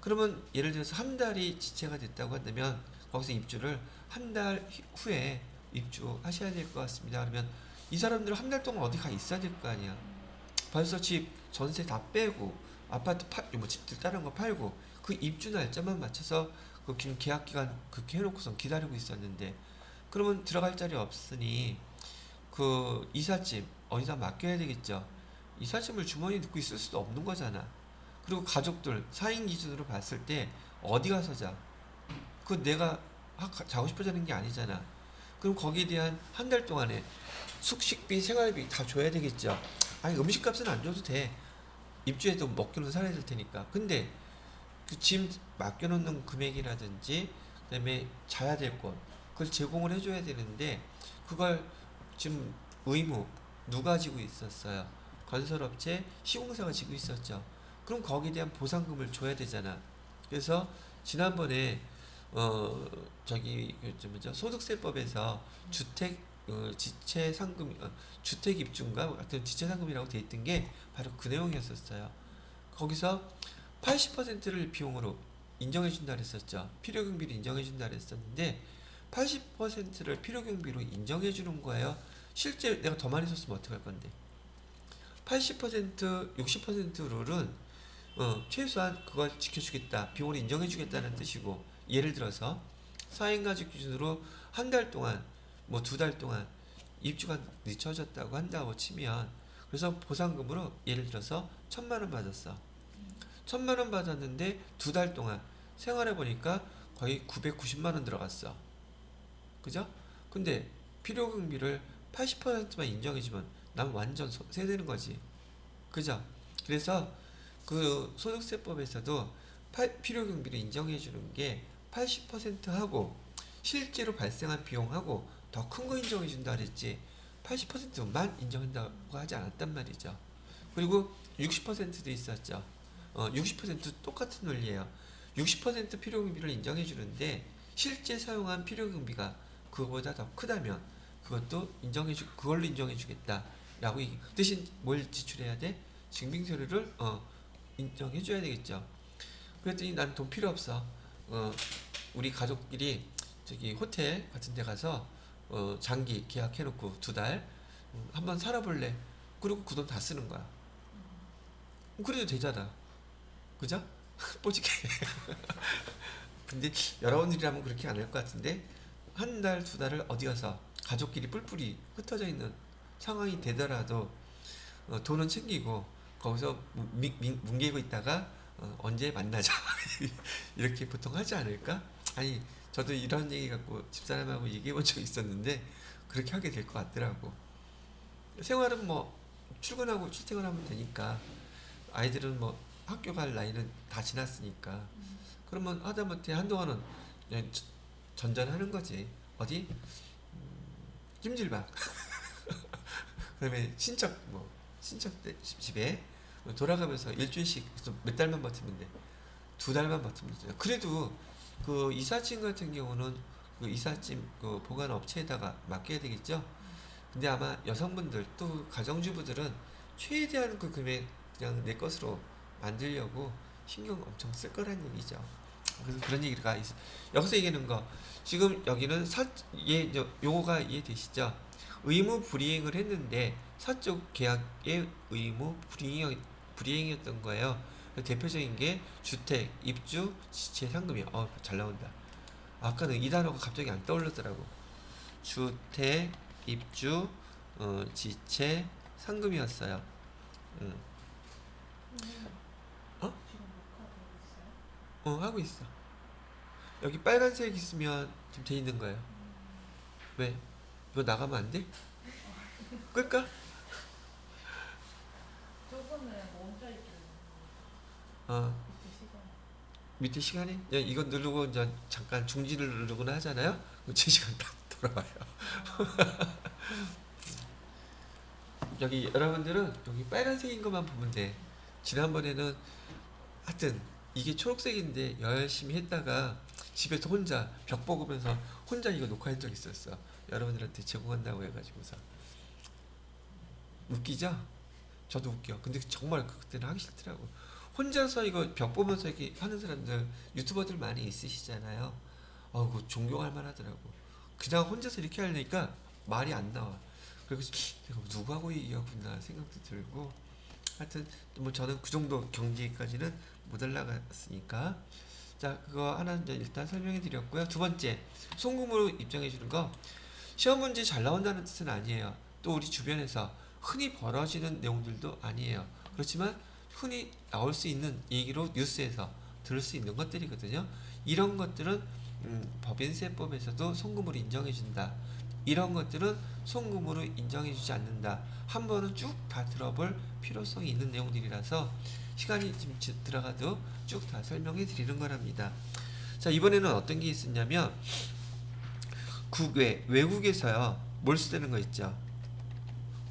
그러면 예를 들어서 한 달이 지체가 됐다고 한다면 거기서 입주를 한 달 후에 입주하셔야 될 것 같습니다. 그러면 이 사람들은 한 달 동안 어디 가 있어야 될 거 아니야. 벌써 집 전세 다 빼고 아파트 뭐 집들 다른 거 팔고 그 입주 날짜만 맞춰서 그 계약 기간 그렇게 해놓고선 기다리고 있었는데, 그러면 들어갈 자리 없으니 그 이삿짐 어디다 맡겨야 되겠죠. 이삿짐을 주머니에 넣고 있을 수도 없는 거잖아. 그리고 가족들 4인 기준으로 봤을 때 어디 가서 자? 그 내가 자고 싶어 자는 게 아니잖아. 그럼 거기에 대한 한 달 동안에 숙식비, 생활비 다 줘야 되겠죠. 음식값은 안 줘도 돼. 입주해도 먹기는 살아야 될 테니까. 근데 그 짐 맡겨놓는 금액이라든지 그다음에 자야 될 곳, 그걸 제공을 해줘야 되는데 그걸 지금 의무 누가 지고 있었어요? 건설업체, 시공사가 지고 있었죠. 그럼 거기에 대한 보상금을 줘야 되잖아. 그래서 지난번에 저기 뭐죠? 소득세법에서 주택 지체 상금 주택 입주인가 같은 지체 상금이라고 돼 있던 게 바로 그 내용이었었어요. 거기서 80%를 비용으로 인정해 준다 그랬었죠. 필요 경비를 인정해 준다 그랬었는데 80%를 필요 경비로 인정해 주는 거예요. 실제 내가 더 많이 썼으면 어떡할 건데. 80%, 60% 룰은 최소한 그걸 지켜주겠다, 비용을 인정해주겠다는 뜻이고, 예를 들어서 4인 가족 기준으로 한 달 동안, 뭐 2달 동안 입주가 늦춰졌다고 한다고 치면, 그래서 보상금으로 예를 들어서 1,000만 원 받았어. 1,000만 원 받았는데 2달 동안 생활해 보니까 거의 990만 원 들어갔어. 그죠? 근데 필요경비를 80%만 인정해주면 난 완전 세되는 거지. 그죠? 그래서 그 소득세법에서도 필요경비를 인정해주는 게 80% 하고 실제로 발생한 비용하고 더 큰 거 인정해준다 그랬지 80%만 인정한다고 하지 않았단 말이죠. 그리고 60%도 있었죠. 60% 똑같은 논리예요. 60% 필요경비를 인정해주는데 실제 사용한 필요경비가 그거보다 더 크다면 그걸로 인정해주겠다라고 대신 뭘 지출해야 돼? 증빙서류를 인정해줘야 되겠죠. 그랬더니 난 돈 필요 없어. 우리 가족끼리 저기 호텔 같은 데 가서 장기 계약해놓고 2달 한번 살아볼래. 그리고 그 돈 다 쓰는 거야. 그래도 되잖아. 그죠? 뽀직해. 근데 여러분들이라면 그렇게 안 할 것 같은데 한 달, 2달을 어디 가서 가족끼리 뿔뿔이 흩어져 있는 상황이 되더라도 돈은 챙기고 거기서 뭉개고 있다가 언제 만나자 이렇게 보통 하지 않을까? 아니 저도 이런 얘기 갖고 집사람하고 얘기해 본 적이 있었는데 그렇게 하게 될 것 같더라고. 생활은 뭐 출근하고 출퇴근하면 되니까 아이들은 뭐 학교 갈 나이는 다 지났으니까 그러면 하다못해 한동안은 그냥 전전하는 거지. 어디? 찜질방. 그다음에 친척 집에 돌아가면서 일주일씩 몇 달만 버티면 돼. 2달만 버티면 돼. 그래도 그 이삿짐 같은 경우는 그 이삿짐 그 보관 업체에다가 맡겨야 되겠죠. 근데 아마 여성분들 또 가정주부들은 최대한 그 금액 그냥 내 것으로 만들려고 신경 엄청 쓸 거란 얘기죠. 그래서 그런 얘기가 있어. 여기서 얘기하는 거 지금 여기는 용어가 이해되시죠? 의무 불이행을 했는데 사적 계약의 의무 불이행이었던 거예요. 대표적인 게 주택, 입주, 지체, 상금이야. 잘 나온다. 아까는 이 단어가 갑자기 안 떠올랐더라고. 주택, 입주, 지체, 상금이었어요. 어? 하고 있어. 여기 빨간색 있으면 지금 돼 있는 거예요. 왜? 이거 나가면 안 돼? 끌까? 저번에 혼자 있길래 어, 그때 시간 밑에 시간이? 이거 누르고 이제 잠깐 중지를 누르거나 하잖아요? 그럼 제 시간 딱 돌아와요. 여기 여러분들은 여기 빨간색인 것만 보면 돼. 지난번에는 하여튼 이게 초록색인데 열심히 했다가 집에서 혼자 벽 보고면서 혼자 이거 녹화한 적 있었어. 여러분들한테 제공한다고 해가지고서. 웃기죠? 저도 웃겨. 근데 정말 그때는 하기 싫더라고. 혼자서 이거 벽 보면서 이렇게 하는 사람들 유튜버들 많이 있으시잖아요. 그 존경할 만하더라고. 그냥 혼자서 이렇게 하려니까 말이 안 나와. 그래서 내가 누구하고 얘기하구나 생각도 들고. 하여튼 뭐 저는 그 정도 경지까지는 못 올라갔으니까. 자, 그거 하나 이제 일단 설명해 드렸고요. 두 번째, 송금으로 입장해 주는 거. 시험 문제 잘 나온다는 뜻은 아니에요. 또 우리 주변에서 흔히 벌어지는 내용들도 아니에요. 그렇지만 흔히 나올 수 있는 얘기로 뉴스에서 들을 수 있는 것들이거든요. 이런 것들은 법인세법에서도 송금으로 인정해준다. 이런 것들은 송금으로 인정해주지 않는다. 한 번은 쭉 다 들어볼 필요성이 있는 내용들이라서 시간이 좀 들어가도 쭉 다 설명해 드리는 거랍니다. 자, 이번에는 어떤 게 있었냐면 외국에서요 몰수되는 거 있죠.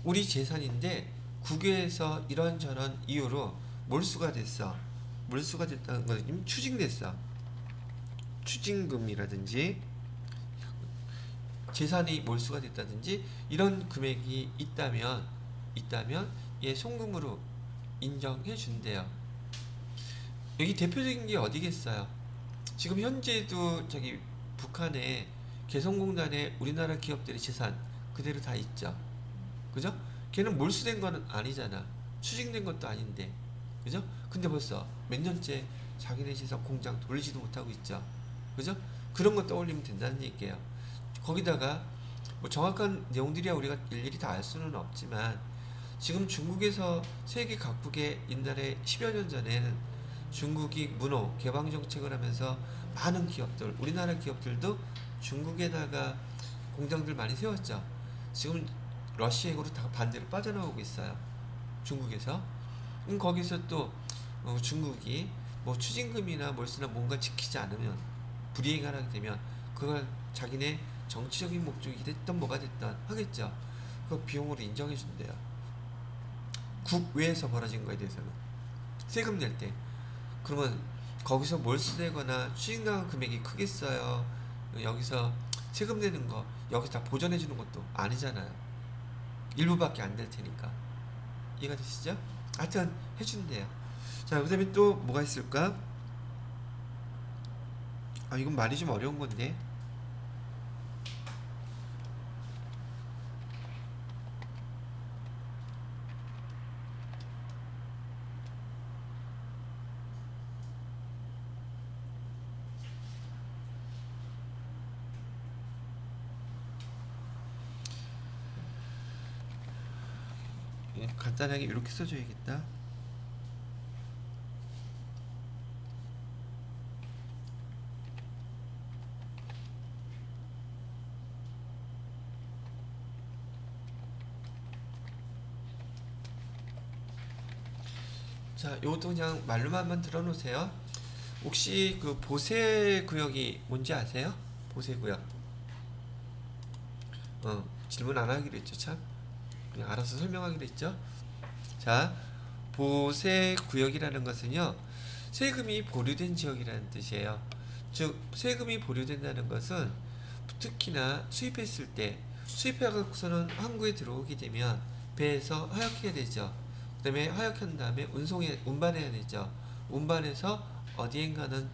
우리 재산인데 국외에서 이런저런 이유로 몰수가 됐어. 몰수가 됐다는 건 추징됐어. 추징금이라든지 재산이 몰수가 됐다든지 이런 금액이 있다면 얘 송금으로 인정해 준대요. 여기 대표적인 게 어디겠어요? 지금 현재도 저기 북한에 개성공단에 우리나라 기업들의 재산 그대로 다 있죠. 그죠? 걔는 몰수된 건 아니잖아. 추징된 것도 아닌데. 그죠? 근데 벌써 몇 년째 자기네 재산 공장 돌리지도 못하고 있죠. 그죠? 그런 거 떠올리면 된다는 얘기예요. 거기다가 뭐 정확한 내용들이야 우리가 일일이 다 알 수는 없지만 지금 중국에서 세계 각국의 옛날에 10여 년 전에는 중국이 문호 개방 정책을 하면서 많은 기업들, 우리나라 기업들도 중국에다가 공장들 많이 세웠죠. 지금 러시아행으로 다 반대로 빠져나오고 있어요. 중국에서. 거기서 또 중국이 뭐 추징금이나 몰수나 뭔가 지키지 않으면 불이행을 하게 되면 그걸 자기네 정치적인 목적이 됐던 뭐가 됐던 하겠죠. 그 비용으로 인정해 준대요. 국외에서 벌어진 거에 대해서는 세금 낼 때. 그러면 거기서 몰수되거나 추징당한 금액이 크겠어요. 여기서 세금 내는 거 여기 다 보전해 주는 것도 아니잖아요. 일부밖에 안 될 테니까. 이해가 되시죠? 하여튼 해준대요. 자, 그 다음에 또 뭐가 있을까? 아, 이건 말이 좀 어려운 건데. 예, 간단하게 이렇게 써줘야겠다. 자, 요것도 그냥 말로만 한번 들어놓으세요. 혹시 그 보세구역이 뭔지 아세요? 보세구역. 질문 안 하기로 했죠, 참. 그냥 알아서 설명하기로 했죠. 자, 보세구역이라는 것은요, 세금이 보류된 지역이라는 뜻이에요. 즉, 세금이 보류된다는 것은 특히나 수입했을 때, 수입해갖고서는 항구에 들어오게 되면 배에서 하역해야 되죠. 그 다음에 하역한 다음에 운반해야 되죠. 운반해서 어디엔가는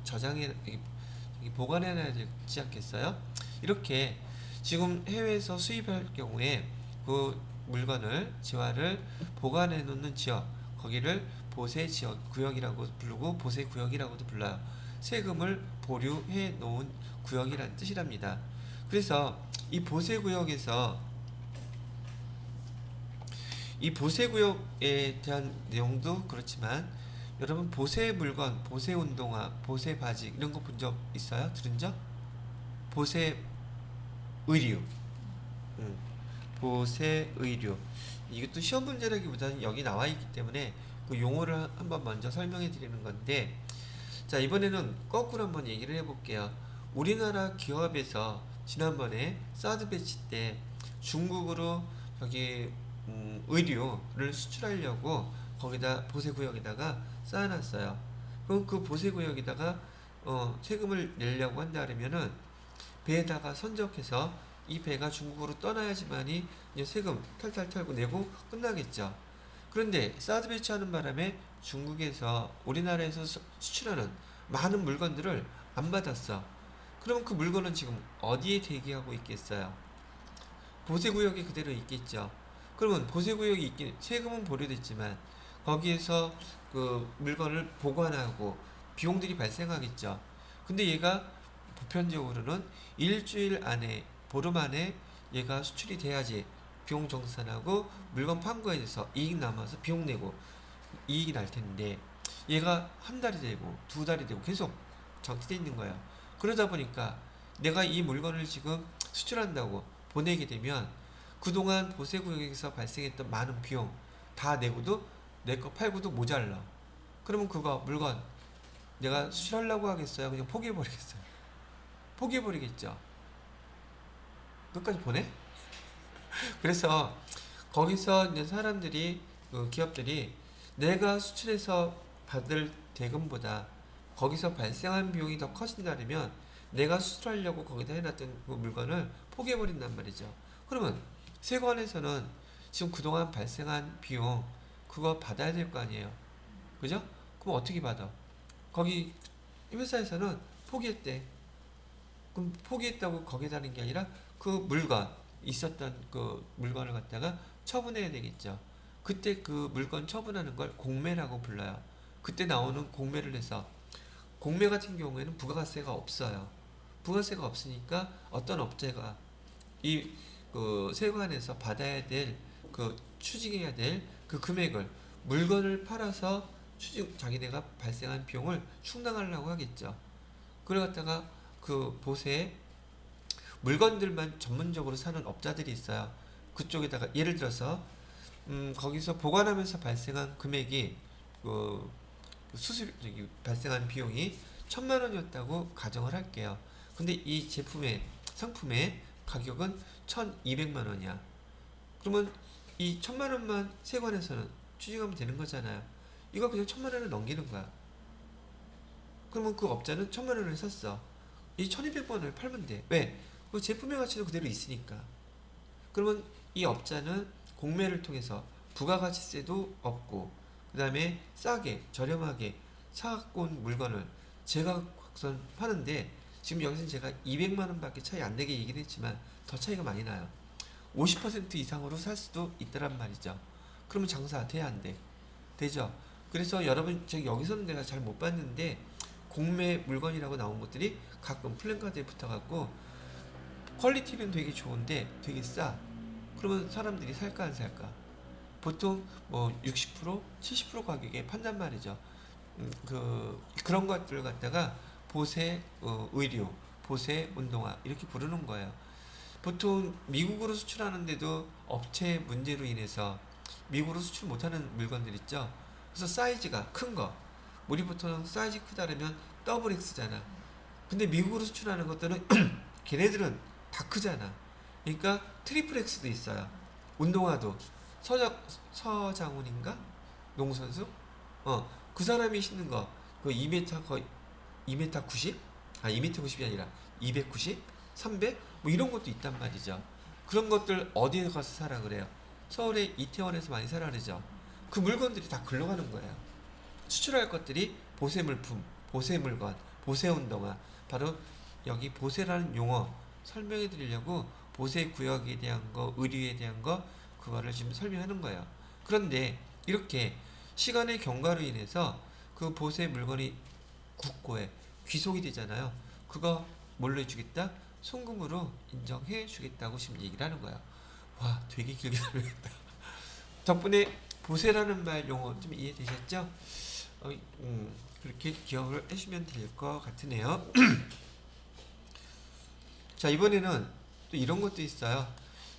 보관해놔야 되지 않겠어요? 이렇게 지금 해외에서 수입할 경우에 그 물건을, 재화를 보관해 놓는 지역, 거기를 보세 지역 구역이라고 부르고 보세 구역이라고도 불러요. 세금을 보류해 놓은 구역이라는 뜻이랍니다. 그래서 이 보세 구역에서 이 보세 구역에 대한 내용도 그렇지만 여러분 보세 물건, 보세 운동화, 보세 바지 이런 거 본 적 있어요? 들은 적? 보세 의류. 보세 의류. 이것도 시험 문제라기보다는 여기 나와 있기 때문에 그 용어를 한번 먼저 설명해 드리는 건데, 자, 이번에는 거꾸로 한번 얘기를 해볼게요. 우리나라 기업에서 지난번에 사드 배치 때 중국으로 여기 의류를 수출하려고 거기다 보세구역에다가 쌓아놨어요. 그럼 그 보세구역에다가 세금을 내려고 한다 그러면은 배에다가 선적해서 이 배가 중국으로 떠나야지만이 이제 세금 탈탈 털고 내고 끝나겠죠. 그런데 사드 배치하는 바람에 중국에서 우리나라에서 수출하는 많은 물건들을 안 받았어. 그럼 그 물건은 지금 어디에 대기하고 있겠어요? 보세구역에 그대로 있겠죠. 그러면 보세구역이 있긴 세금은 보류됐지만 거기에서 그 물건을 보관하고 비용들이 발생하겠죠. 근데 얘가 보편적으로는 일주일 안에 보름 안에 얘가 수출이 돼야지 비용 정산하고 물건 판거에 대해서 이익 남아서 비용 내고 이익이 날 텐데 얘가 한 달이 되고 두 달이 되고 계속 정지돼 있는 거예요. 그러다 보니까 내가 이 물건을 지금 수출한다고 보내게 되면 그동안 보세구역에서 발생했던 많은 비용 다 내고도 내 거 팔고도 모자라. 그러면 그거 물건 내가 수출하려고 하겠어요? 그냥 포기해버리겠어요? 포기해버리겠죠. 끝까지 보내? 그래서 거기서 이제 사람들이 그 기업들이 내가 수출해서 받을 대금보다 거기서 발생한 비용이 더 커진다면 내가 수출하려고 거기다 해놨던 그 물건을 포기해버린단 말이죠. 그러면 세관에서는 지금 그동안 발생한 비용 그거 받아야 될 거 아니에요. 그죠? 그럼 어떻게 받아? 거기 회사에서는 포기했대. 그럼 포기했다고 거기에 다는 게 아니라 그 물건 있었던 그 물건을 갖다가 처분해야 되겠죠. 그때 그 물건 처분하는 걸 공매라고 불러요. 그때 나오는 공매를 해서 공매 같은 경우에는 부가세가 없어요. 부가세가 없으니까 어떤 업체가 이 그 세관에서 받아야 될 그 추징해야 될 그 금액을 물건을 팔아서 추징 자기네가 발생한 비용을 충당하려고 하겠죠. 그래 갖다가 그 보세 물건들만 전문적으로 사는 업자들이 있어요. 그쪽에다가 예를 들어서 거기서 보관하면서 발생한 금액이 그 수수료 저기 발생한 비용이 1,000만 원이었다고 가정을 할게요. 근데 이 제품의 상품의 가격은 1,200만 원이야. 그러면 이 1,000만 원만 세관에서는 추징하면 되는 거잖아요. 이거 그냥 1,000만 원을 넘기는 거야. 그러면 그 업자는 1,000만 원을 샀어. 이 1,200만 원을 팔면 돼. 왜? 그 제품의 가치는 그대로 있으니까. 그러면 이 업자는 공매를 통해서 부가가치세도 없고 그 다음에 싸게 저렴하게 사갖고 온 물건을 제가 확선 파는데 지금 여기서 제가 200만 원밖에 차이 안 나게 얘기를 했지만 더 차이가 많이 나요. 50% 이상으로 살 수도 있다란 말이죠. 그러면 장사 돼야 안 돼? 되죠. 그래서 여러분 저기 여기서는 내가 잘 못 봤는데 공매 물건이라고 나온 것들이 가끔 플랜카드에 붙어갖고 퀄리티는 되게 좋은데 되게 싸. 그러면 사람들이 살까 안 살까? 보통 뭐 60%, 70% 가격에 판단 말이죠. 그런 것들을 갖다가 보세 의류, 보세 운동화 이렇게 부르는 거예요. 보통 미국으로 수출하는데도 업체 문제로 인해서 미국으로 수출 못하는 물건들 있죠. 그래서 사이즈가 큰 거, 우리 보통 사이즈 크다라면 더블 X잖아. 근데 미국으로 수출하는 것들은 걔네들은 다 크잖아. 그러니까 트리플 X도 있어요. 운동화도 서장훈인가? 농선수? 그 사람이 신는 거, 그 2m 거의 2m 90? 아, 2m 90이 아니라 290? 300? 뭐 이런 것도 있단 말이죠. 그런 것들 어디에 가서 사라 그래요? 서울의 이태원에서 많이 사라 그러죠. 그 물건들이 다 글로 가는 거예요. 수출할 것들이 보세 물품, 보세 물건, 보세 운동화. 바로 여기 보세라는 용어 설명해 드리려고 보세 구역에 대한 거, 의류에 대한 거, 그거를 지금 설명하는 거예요. 그런데 이렇게 시간의 경과로 인해서 그 보세 물건이 국고에 귀속이 되잖아요. 그거 뭘로 해주겠다? 송금으로 인정해 주겠다고 지금 얘기를 하는 거야. 와, 되게 길게 설명했다. 덕분에 보세라는 말 용어 좀 이해되셨죠? 그렇게 기억을 해주시면 될 것 같으네요. 자, 이번에는 또 이런 것도 있어요.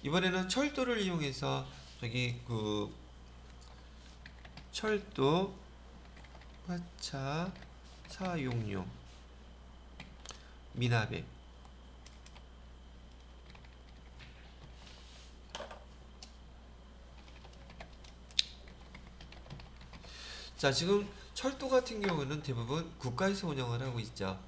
이번에는 철도를 이용해서 저기 그 철도 화차 사용료 미납액. 자, 지금 철도 같은 경우는 대부분 국가에서 운영을 하고 있죠.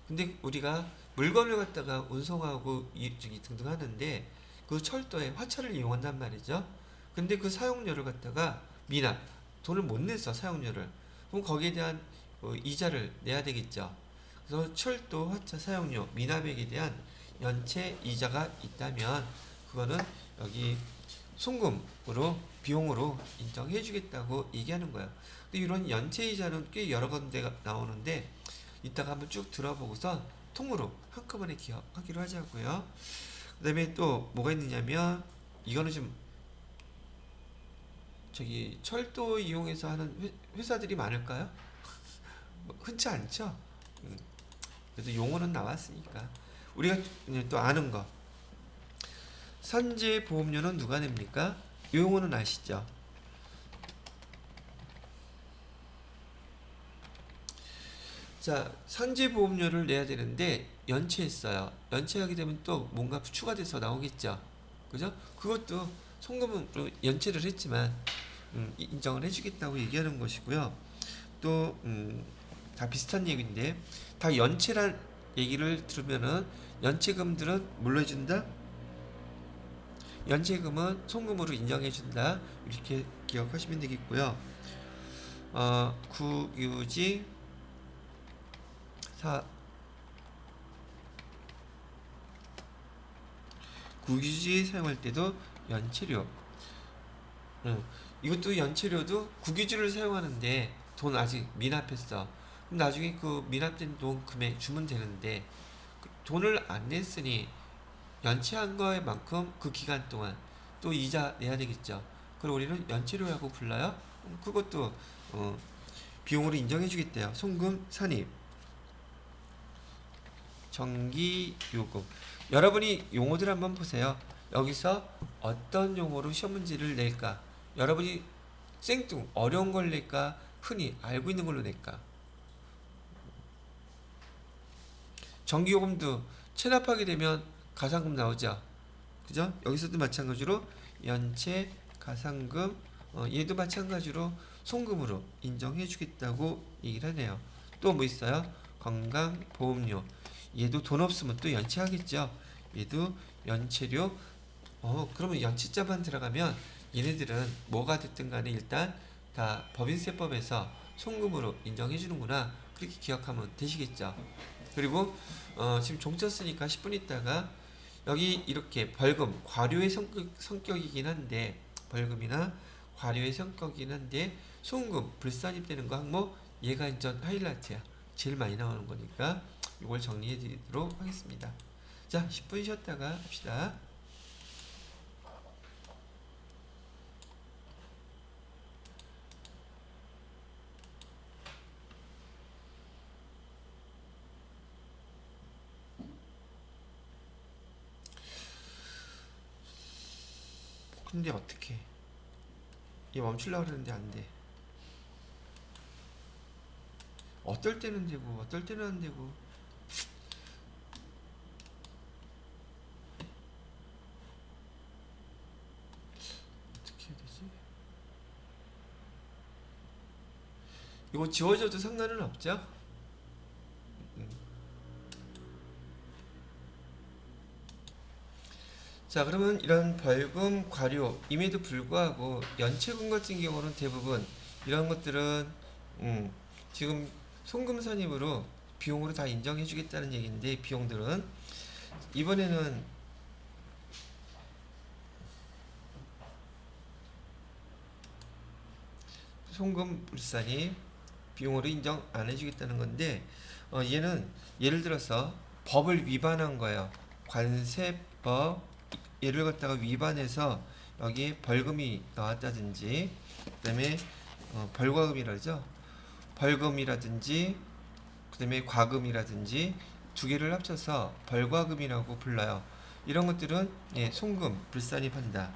근데 우리가 물건을 갖다가 운송하고 저기 등등 하는데 그 철도에 화차를 이용한단 말이죠. 근데 그 사용료를 갖다가 미납, 돈을 못 내서 사용료를. 그럼 거기에 대한 이자를 내야 되겠죠. 그래서 철도 화차 사용료 미납액에 대한 연체 이자가 있다면 그거는 여기 송금으로 비용으로 인정해 주겠다고 얘기하는 거예요. 근데 이런 연체 이자는 꽤 여러 군데가 나오는데 이따가 한번 쭉 들어보고서 통으로 한꺼번에 기억하기로 하자고요. 그 다음에 또 뭐가 있느냐면 이거는 좀 저기 철도 이용해서 하는 회사들이 많을까요? 흔치 않죠. 그래도 용어는 나왔으니까 우리가 또 아는 거 산재 보험료는 누가 냅니까? 이 용어는 아시죠? 자, 산재 보험료를 내야 되는데 연체했어요. 연체하게 되면 또 뭔가 추가돼서 나오겠죠. 그죠? 그것도 송금으로 연체를 했지만 인정을 해주겠다고 얘기하는 것이고요. 또 다 비슷한 얘기인데 다 연체란 얘기를 들으면은 연체금들은 물려준다. 연체금은 송금으로 인정해준다. 이렇게 기억하시면 되겠고요. 국유지 국유지 사용할 때도 연체료. 이것도 연체료도 국유지를 사용하는데 돈 아직 미납했어. 그럼 나중에 그 미납된 돈 금액 주면 되는데 그 돈을 안 냈으니 연체한 거에 만큼 그 기간 동안 또 이자 내야 되겠죠. 그걸 우리는 연체료라고 불러요. 그것도 비용으로 인정해 주겠대요. 송금 산입, 전기요금. 여러분이 용어들 한번 보세요. 여기서 어떤 용어로 시험 문제를 낼까? 여러분이 생뚱 어려운 걸 낼까? 흔히 알고 있는 걸로 낼까? 전기요금도 체납하게 되면 가상금 나오죠. 그죠? 여기서도 마찬가지로 연체, 가상금, 얘도 마찬가지로 송금으로 인정해 주겠다고 얘기를 하네요. 또 뭐 있어요? 건강보험료. 얘도 돈 없으면 또 연체하겠죠. 얘도 연체료. 그러면 연체자만 들어가면 얘네들은 뭐가 됐든 간에 일단 다 법인세법에서 송금으로 인정해 주는구나. 그렇게 기억하면 되시겠죠. 그리고 지금 종쳐 쓰니까 10분 있다가 여기 이렇게 벌금, 과료의 성격이긴 한데 벌금이나 과료의 성격이긴 한데 송금, 불산입되는 거 항목 얘가 인전 하이라이트야. 제일 많이 나오는 거니까 이걸 정리해 드리도록 하겠습니다. 자, 10분 쉬었다가 합시다. 근데 어떻게? 얘 멈추려고 그러는데 안 돼. 어떨 때는 되고 어떨 때는 안 되고. 어떻게 해야 되지? 이거 지워져도 상관은 없죠? 자, 그러면 이런 벌금, 과료, 임에도 불구하고 연체금 같은 경우는 대부분 이런 것들은 지금 송금 선입으로 비용으로 다 인정해 주겠다는 얘기인데 비용들은 이번에는 송금 불산이 비용으로 인정 안 해주겠다는 건데 얘는 예를 들어서 법을 위반한 거예요. 관세법 예를 갖다가 위반해서 여기에 벌금이 나왔다든지 그다음에 벌과금이라죠. 벌금이라든지 그다음에 과금이라든지 두 개를 합쳐서 벌과금이라고 불러요. 이런 것들은 송금 불산입한다.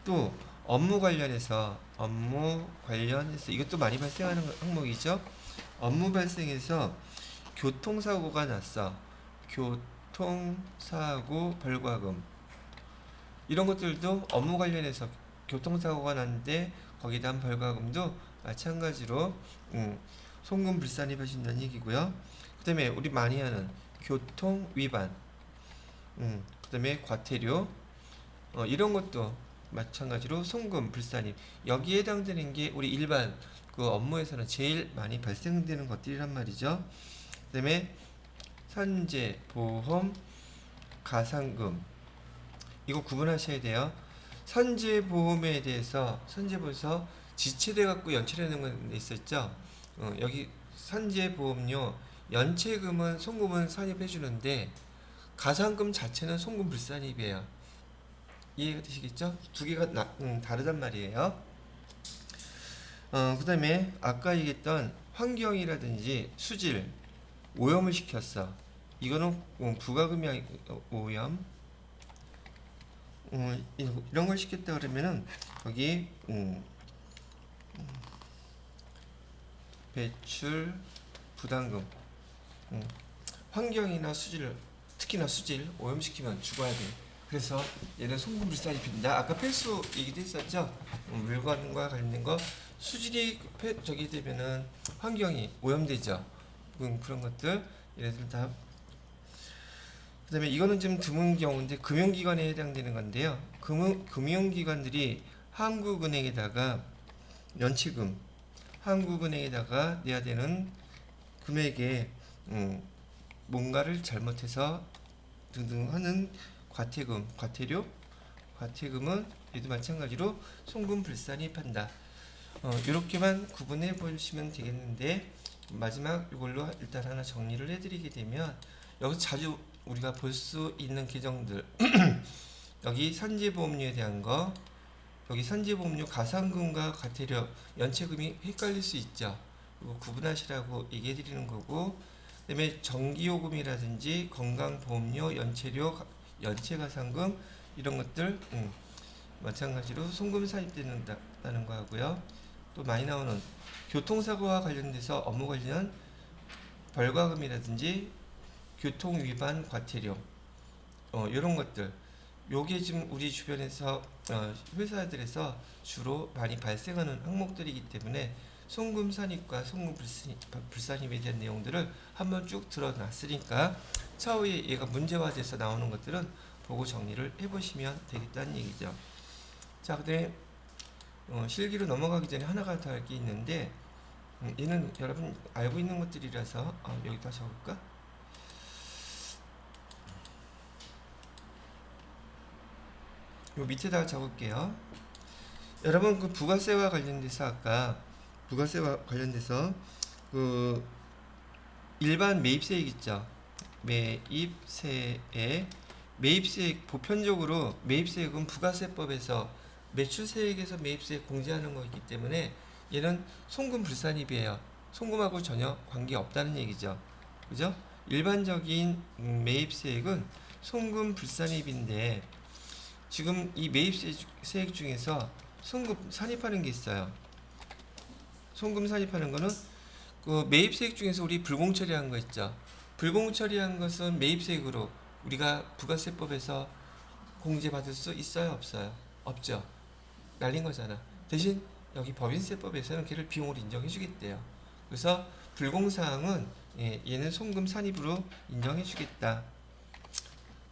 또 업무 관련해서 이것도 많이 발생하는 항목이죠. 업무 발생해서 교통사고가 났어. 교통사고 벌과금 이런 것들도 업무 관련해서 교통사고가 났는데 거기다 한 벌과금도 마찬가지로 송금 불산입하신다는 얘기고요. 그 다음에 우리 많이 하는 교통위반 그 다음에 과태료 이런 것도 마찬가지로 송금 불산입 여기에 해당되는 게 우리 일반 그 업무에서는 제일 많이 발생되는 것들이란 말이죠. 그 다음에 산재, 보험, 가상금 이거 구분하셔야 돼요. 선제보험에 대해서 선제보험에서 지체돼 갖고 연체되는 건 있었죠. 여기 선제보험료 연체금은 송금은 산입해 주는데 가상금 자체는 송금 불산입이에요. 이해가 되시겠죠? 두 개가 다르단 말이에요. 그 다음에 아까 얘기했던 환경이라든지 수질 오염을 시켰어. 이거는 부가금이 오염 이런 걸 시켰다 그러면은 거기 배출 부담금 환경이나 수질 특히나 수질 오염시키면 죽어야 돼. 그래서 얘는 송금 불산입힌다. 아까 폐수 얘기도 했었죠. 물건과 관련된 거 수질이 저기 되면은 환경이 오염되죠. 그런 것들 얘네들 다 그다음에 이거는 좀 드문 경우인데 금융기관에 해당되는 건데요. 금융기관들이 한국은행에다가 연체금, 한국은행에다가 내야 되는 금액에 뭔가를 잘못해서 등등 하는 과태금, 과태료, 과태금은 얘도 마찬가지로 송금불산입한다. 이렇게만 구분해 보시면 되겠는데 마지막 이걸로 일단 하나 정리를 해드리게 되면 여기서 자주 우리가 볼 수 있는 계정들 여기 산재보험료에 대한 거, 여기 산재보험료 가산금과 과태료, 연체금이 헷갈릴 수 있죠. 이거 구분하시라고 얘기해 드리는 거고, 그다음에 전기요금이라든지 건강보험료, 연체료, 연체가산금 이런 것들 마찬가지로 송금 산입된다는 거 하고요. 또 많이 나오는 교통사고와 관련돼서 업무 관련 벌과금이라든지 교통위반 과태료 이런 것들, 요게 지금 우리 주변에서 회사들에서 주로 많이 발생하는 항목들이기 때문에 송금 산입과 송금 불산입에 대한 내용들을 한번 쭉 드러놨으니까 차후에 얘가 문제화돼서 나오는 것들은 보고 정리를 해보시면 되겠다는 얘기죠. 자, 그다음에 실기로 넘어가기 전에 하나가 더 할 게 있는데 얘는 여러분 알고 있는 것들이라서 여기다 적을까? 요 밑에다가 적을게요. 여러분 그 부가세와 관련돼서 아까 부가세와 관련돼서 그 일반 매입세액 있죠. 매입세액, 매입세액 보편적으로 매입세액은 부가세법에서 매출세액에서 매입세액 공제하는 거기 때문에 얘는 송금불산입이에요. 송금하고 전혀 관계 없다는 얘기죠. 그죠? 일반적인 매입세액은 송금불산입인데 지금 이 매입세액 중에서 송금 산입하는 게 있어요. 송금 산입하는 거는 그 매입세액 중에서 우리 불공처리한 거 있죠. 불공처리한 것은 매입세액으로 우리가 부가세법에서 공제받을 수 있어요, 없어요? 없죠. 날린 거잖아. 대신 여기 법인세법에서는 걔를 비용으로 인정해 주겠대요. 그래서 불공사항은 얘는 송금 산입으로 인정해 주겠다.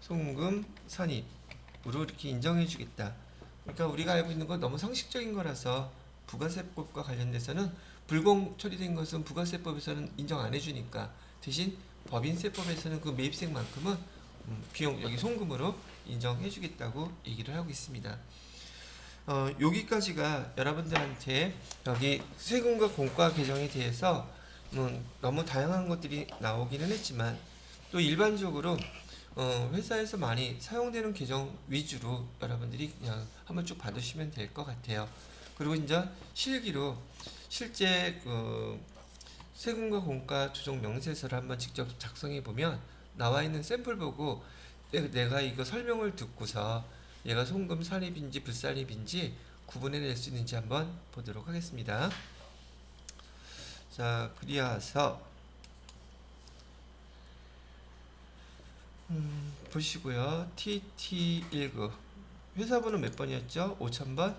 송금 산입으로 이렇게 인정해 주겠다. 그러니까 우리가 알고 있는 건 너무 상식적인 거라서 부가세법과 관련돼서는 불공 처리된 것은 부가세법에서는 인정 안 해주니까 대신 법인세법에서는 그 매입세액만큼은 비용 여기 송금으로 인정해 주겠다고 얘기를 하고 있습니다. 여기까지가 여러분들한테 여기 세금과 공과 개정에 대해서 너무 다양한 것들이 나오기는 했지만 또 일반적으로 회사에서 많이 사용되는 계정 위주로 여러분들이 그냥 한번 쭉 받으시면 될 것 같아요. 그리고 이제 실기로 실제 세금과 공과 조정 명세서를 한번 직접 작성해 보면 나와 있는 샘플 보고 내가 이거 설명을 듣고서 얘가 송금 산입인지 불산입인지 구분해낼 수 있는지 한번 보도록 하겠습니다. 자, 그리하서 보시고요. TT19 회사번호 몇 번이었죠? 5000번?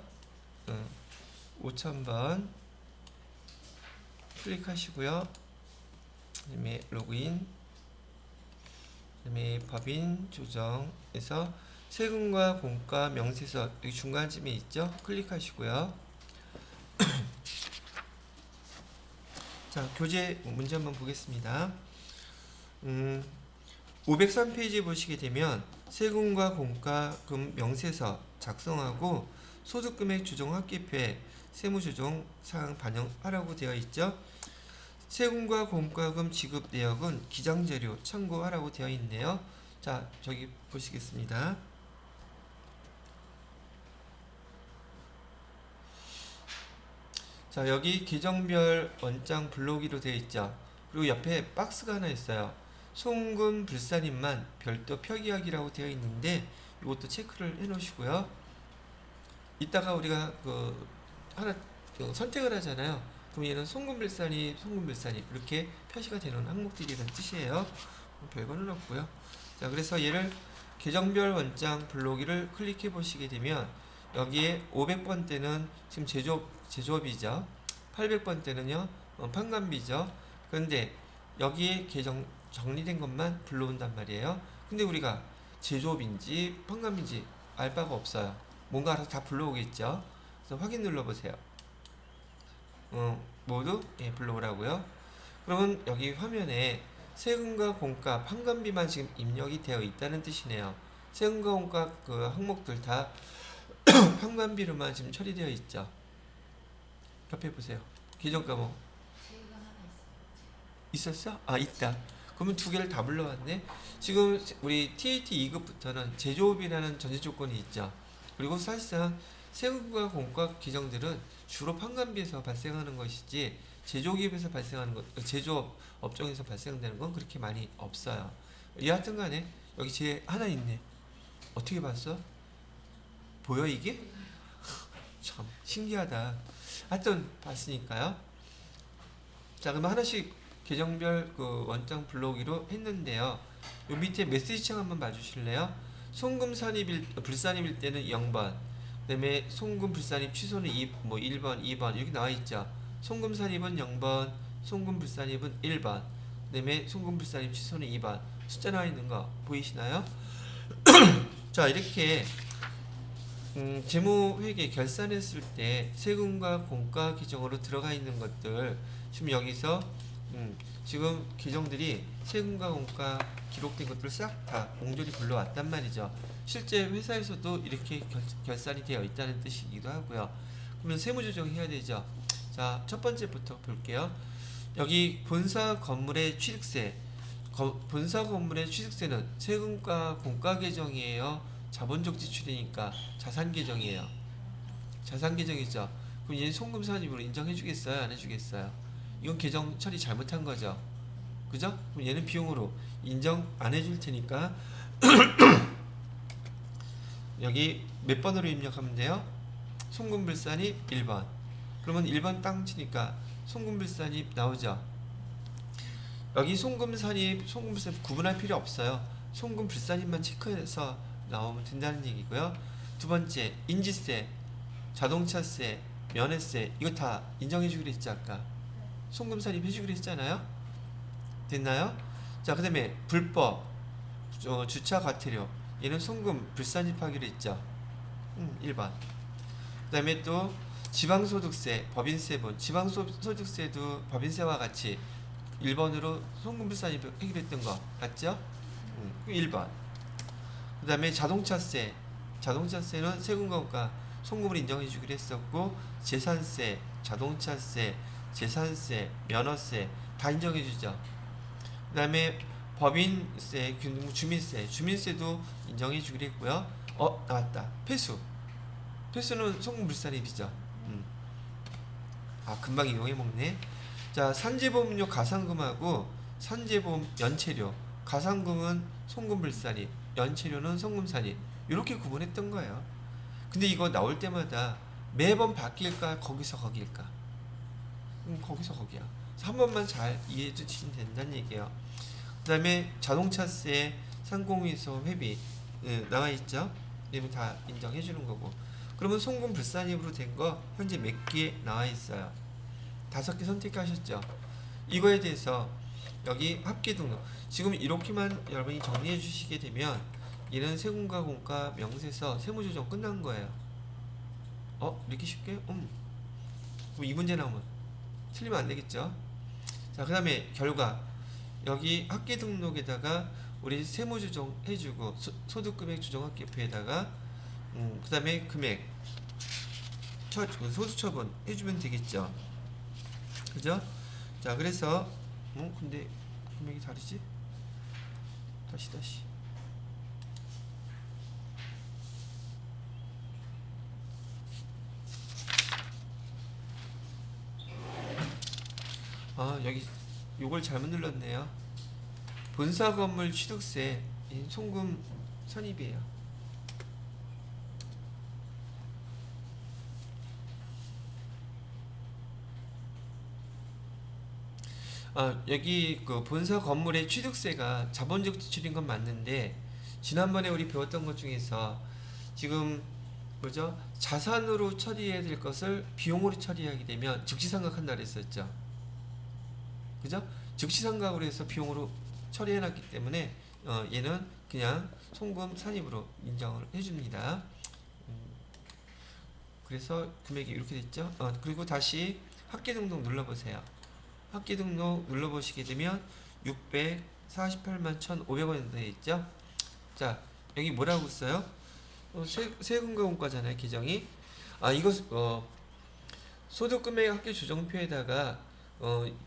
5000번 클릭하시고요. 그다음에 로그인, 그다음에 법인 조정에서 세금과 공과 명세서 여기 중간쯤에 있죠? 클릭하시고요. 자, 교재 문제 한번 보겠습니다. 503페이지 보시게 되면 세금과 공과금 명세서 작성하고 소득금액 조정 합계표에 세무조정 사항 반영하라고 되어 있죠. 세금과 공과금 지급 내역은 기장재료 참고하라고 되어 있네요. 자, 저기 보시겠습니다. 자, 여기 계정별 원장 블록이로 되어 있죠. 그리고 옆에 박스가 하나 있어요. 송금 불산입만 별도 표기하기라고 되어 있는데 이것도 체크를 해 놓으시고요. 이따가 우리가 하나 선택을 하잖아요. 그럼 얘는 송금 불산입, 송금 불산입 이렇게 표시가 되는 항목들이라는 뜻이에요. 별거는 없고요. 자, 그래서 얘를 계정별 원장 블록이를 클릭해 보시게 되면 여기에 500번대는 지금 제조업이죠. 800번대는요 판관비죠. 그런데 여기에 계정 정리된 것만 불러온단 말이에요. 근데 우리가 제조업인지 판관비인지 알 바가 없어요. 뭔가 알아서 다 불러오겠죠. 그래서 확인 눌러보세요. 모두 불러오라고요. 그러면 여기 화면에 세금과 공과 판관비만 지금 입력이 되어 있다는 뜻이네요. 세금과 공과 그 항목들 다 판관비로만 지금 처리되어 있죠. 옆에 보세요. 계정 과목 제가 하나 있었어? 아, 있다. 그러면 두 개를 다 불러왔네. 지금 우리 TAT 2급부터는 제조업이라는 전제 조건이 있죠. 그리고 사실상 세금과 공과 규정들은 주로 판관비에서 발생하는 것이지 제조기업에서 발생하는 것, 제조업 업종에서 발생되는 건 그렇게 많이 없어요. 여하튼 간에 여기 제 하나 있네. 어떻게 봤어? 보여 이게? 참 신기하다. 하여튼 봤으니까요. 자, 그럼 하나씩 계정별 그 원장 불러오기로 했는데요. 요 밑에 메시지창 한번 봐주실래요? 송금 산입일 불산입일 때는 0번, 그다음에 송금 불산입 취소는 1번, 2번 이렇게 나와 있죠. 송금 산입은 0번, 송금 불산입은 1번, 그다음에 송금 불산입 취소는 2번 숫자 나와 있는 거 보이시나요? 자, 이렇게 재무회계 결산했을 때 세금과 공과 규정으로 들어가 있는 것들 지금 여기서 지금 규정들이 세금과 공과 기록된 것들을 싹 다 옹졸이 불러왔단 말이죠. 실제 회사에서도 이렇게 결산이 되어 있다는 뜻이기도 하고요. 그러면 세무조정 해야 되죠. 자, 첫 번째부터 볼게요. 여기 본사 건물의 취득세, 본사 건물의 취득세는 세금과 공과 계정이에요, 자본적 지출이니까 자산 계정이에요. 자산 계정이죠. 그럼 얘는 송금 산입으로 인정해 주겠어요? 안 해주겠어요? 이건 계정 처리 잘못한 거죠. 그죠? 그럼 얘는 비용으로 인정 안 해줄 테니까 여기 몇 번으로 입력하면 돼요? 송금불산입 1번. 그러면 1번 땅 치니까 송금불산입 나오죠. 여기 송금산입, 송금불산입 구분할 필요 없어요. 송금불산입만 체크해서 나오면 된다는 얘기고요. 두 번째, 인지세, 자동차세, 면허세 이거 다 인정해 주기로 했지 아까. 송금산입 해주기로 했잖아요. 됐나요? 자, 그 다음에 불법 주차 과태료 얘는 송금 불산입하기로 했죠. 1번. 그 다음에 또 지방소득세, 법인세분, 지방소득세도 법인세와 같이 1번으로 송금 불산입 하기로 했던 거 맞죠? 1번. 그 다음에 자동차세, 자동차세는 세금과 송금을 인정해 주기로 했었고, 재산세, 자동차세, 재산세, 면허세 다 인정해 주죠. 그 다음에 법인세, 주민세, 주민세도 인정해 주기로 했고요. 나왔다. 폐수. 폐수는 송금불산입이죠. 금방 이용해 먹네. 자, 산재보험료 가산금하고 산재보험 연체료. 가산금은 송금불산입, 연체료는 송금산입. 이렇게 구분했던 거예요. 근데 이거 나올 때마다 매번 바뀔까? 거기서 거기일까? 거기서 거기야. 한 번만 잘 이해해 주시면 된다는 얘기예요. 그 다음에 자동차세, 상공위소 회비 나와 있죠. 이거 다 인정해 주는 거고. 그러면 송금 불산입으로 된 거 현재 몇 개 나와 있어요? 5개 선택하셨죠. 이거에 대해서 여기 합계 등록. 지금 이렇게만 여러분이 정리해 주시게 되면 얘는 세금과 공과 명세서 세무조정 끝난 거예요. 이렇게 쉽게? 그럼 이 문제 나오면 틀리면 안 되겠죠. 자, 그 다음에 결과. 여기 학기 등록에다가 우리 세무조정 해주고 소득금액 조정학계표에다가 그 다음에 금액 소득처분 해주면 되겠죠. 그죠? 자, 그래서 근데 금액이 다르지? 다시 여기 요걸 잘못 눌렀네요. 본사 건물 취득세 송금 선입이에요. 여기 그 본사 건물의 취득세가 자본적 지출인 건 맞는데 지난번에 우리 배웠던 것 중에서 지금 뭐죠? 자산으로 처리해야 될 것을 비용으로 처리하게 되면 즉시상각한다 그랬었죠. 그죠? 즉시상각으로 해서 비용으로 처리해놨기 때문에 얘는 그냥 송금 산입으로 인정을 해줍니다. 그래서 금액이 이렇게 됐죠. 그리고 다시 학계 등록 눌러보세요. 학계 등록 눌러보시게 되면 648만 1,500원이 되어 있죠. 자, 여기 뭐라고 써요? 세금과 공과잖아요, 계정이. 이거 소득 금액 학교 조정표에다가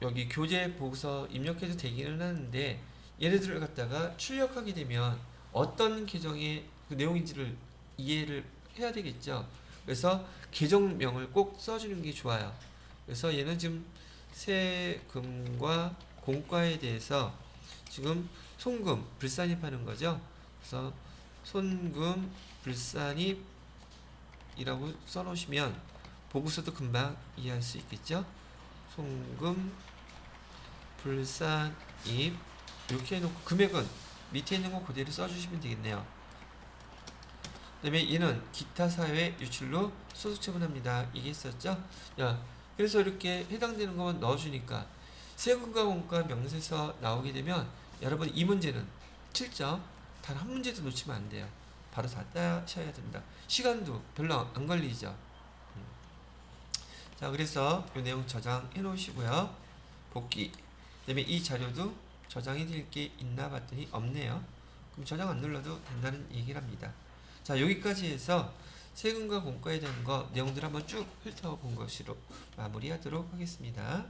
여기 교재 보고서 입력해도 되기는 하는데 얘네들을 갖다가 출력하게 되면 어떤 계정의 그 내용인지를 이해를 해야 되겠죠. 그래서 계정명을 꼭 써주는 게 좋아요. 그래서 얘는 지금 세금과 공과에 대해서 지금 송금, 불산입하는 거죠. 그래서 손금, 불산입이라고 써놓으시면 보고서도 금방 이해할 수 있겠죠. 송금, 불산입 이렇게 해놓고 금액은 밑에 있는 거 그대로 써주시면 되겠네요. 그 다음에 얘는 기타 사회 유출로 소득 처분합니다. 이게 있었죠? 그래서 이렇게 해당되는 것만 넣어주니까 세금과 공과 명세서 나오게 되면 여러분 이 문제는 7점 단 한 문제도 놓치면 안 돼요. 바로 다 따셔야 됩니다. 시간도 별로 안 걸리죠. 자, 그래서 이 내용 저장해 놓으시고요. 복귀. 그 다음에 이 자료도 저장해 드릴 게 있나 봤더니 없네요. 그럼 저장 안 눌러도 된다는 얘기를 합니다. 자, 여기까지 해서 세금과 공과에 대한 거 내용들 한번 쭉 훑어본 것으로 마무리하도록 하겠습니다.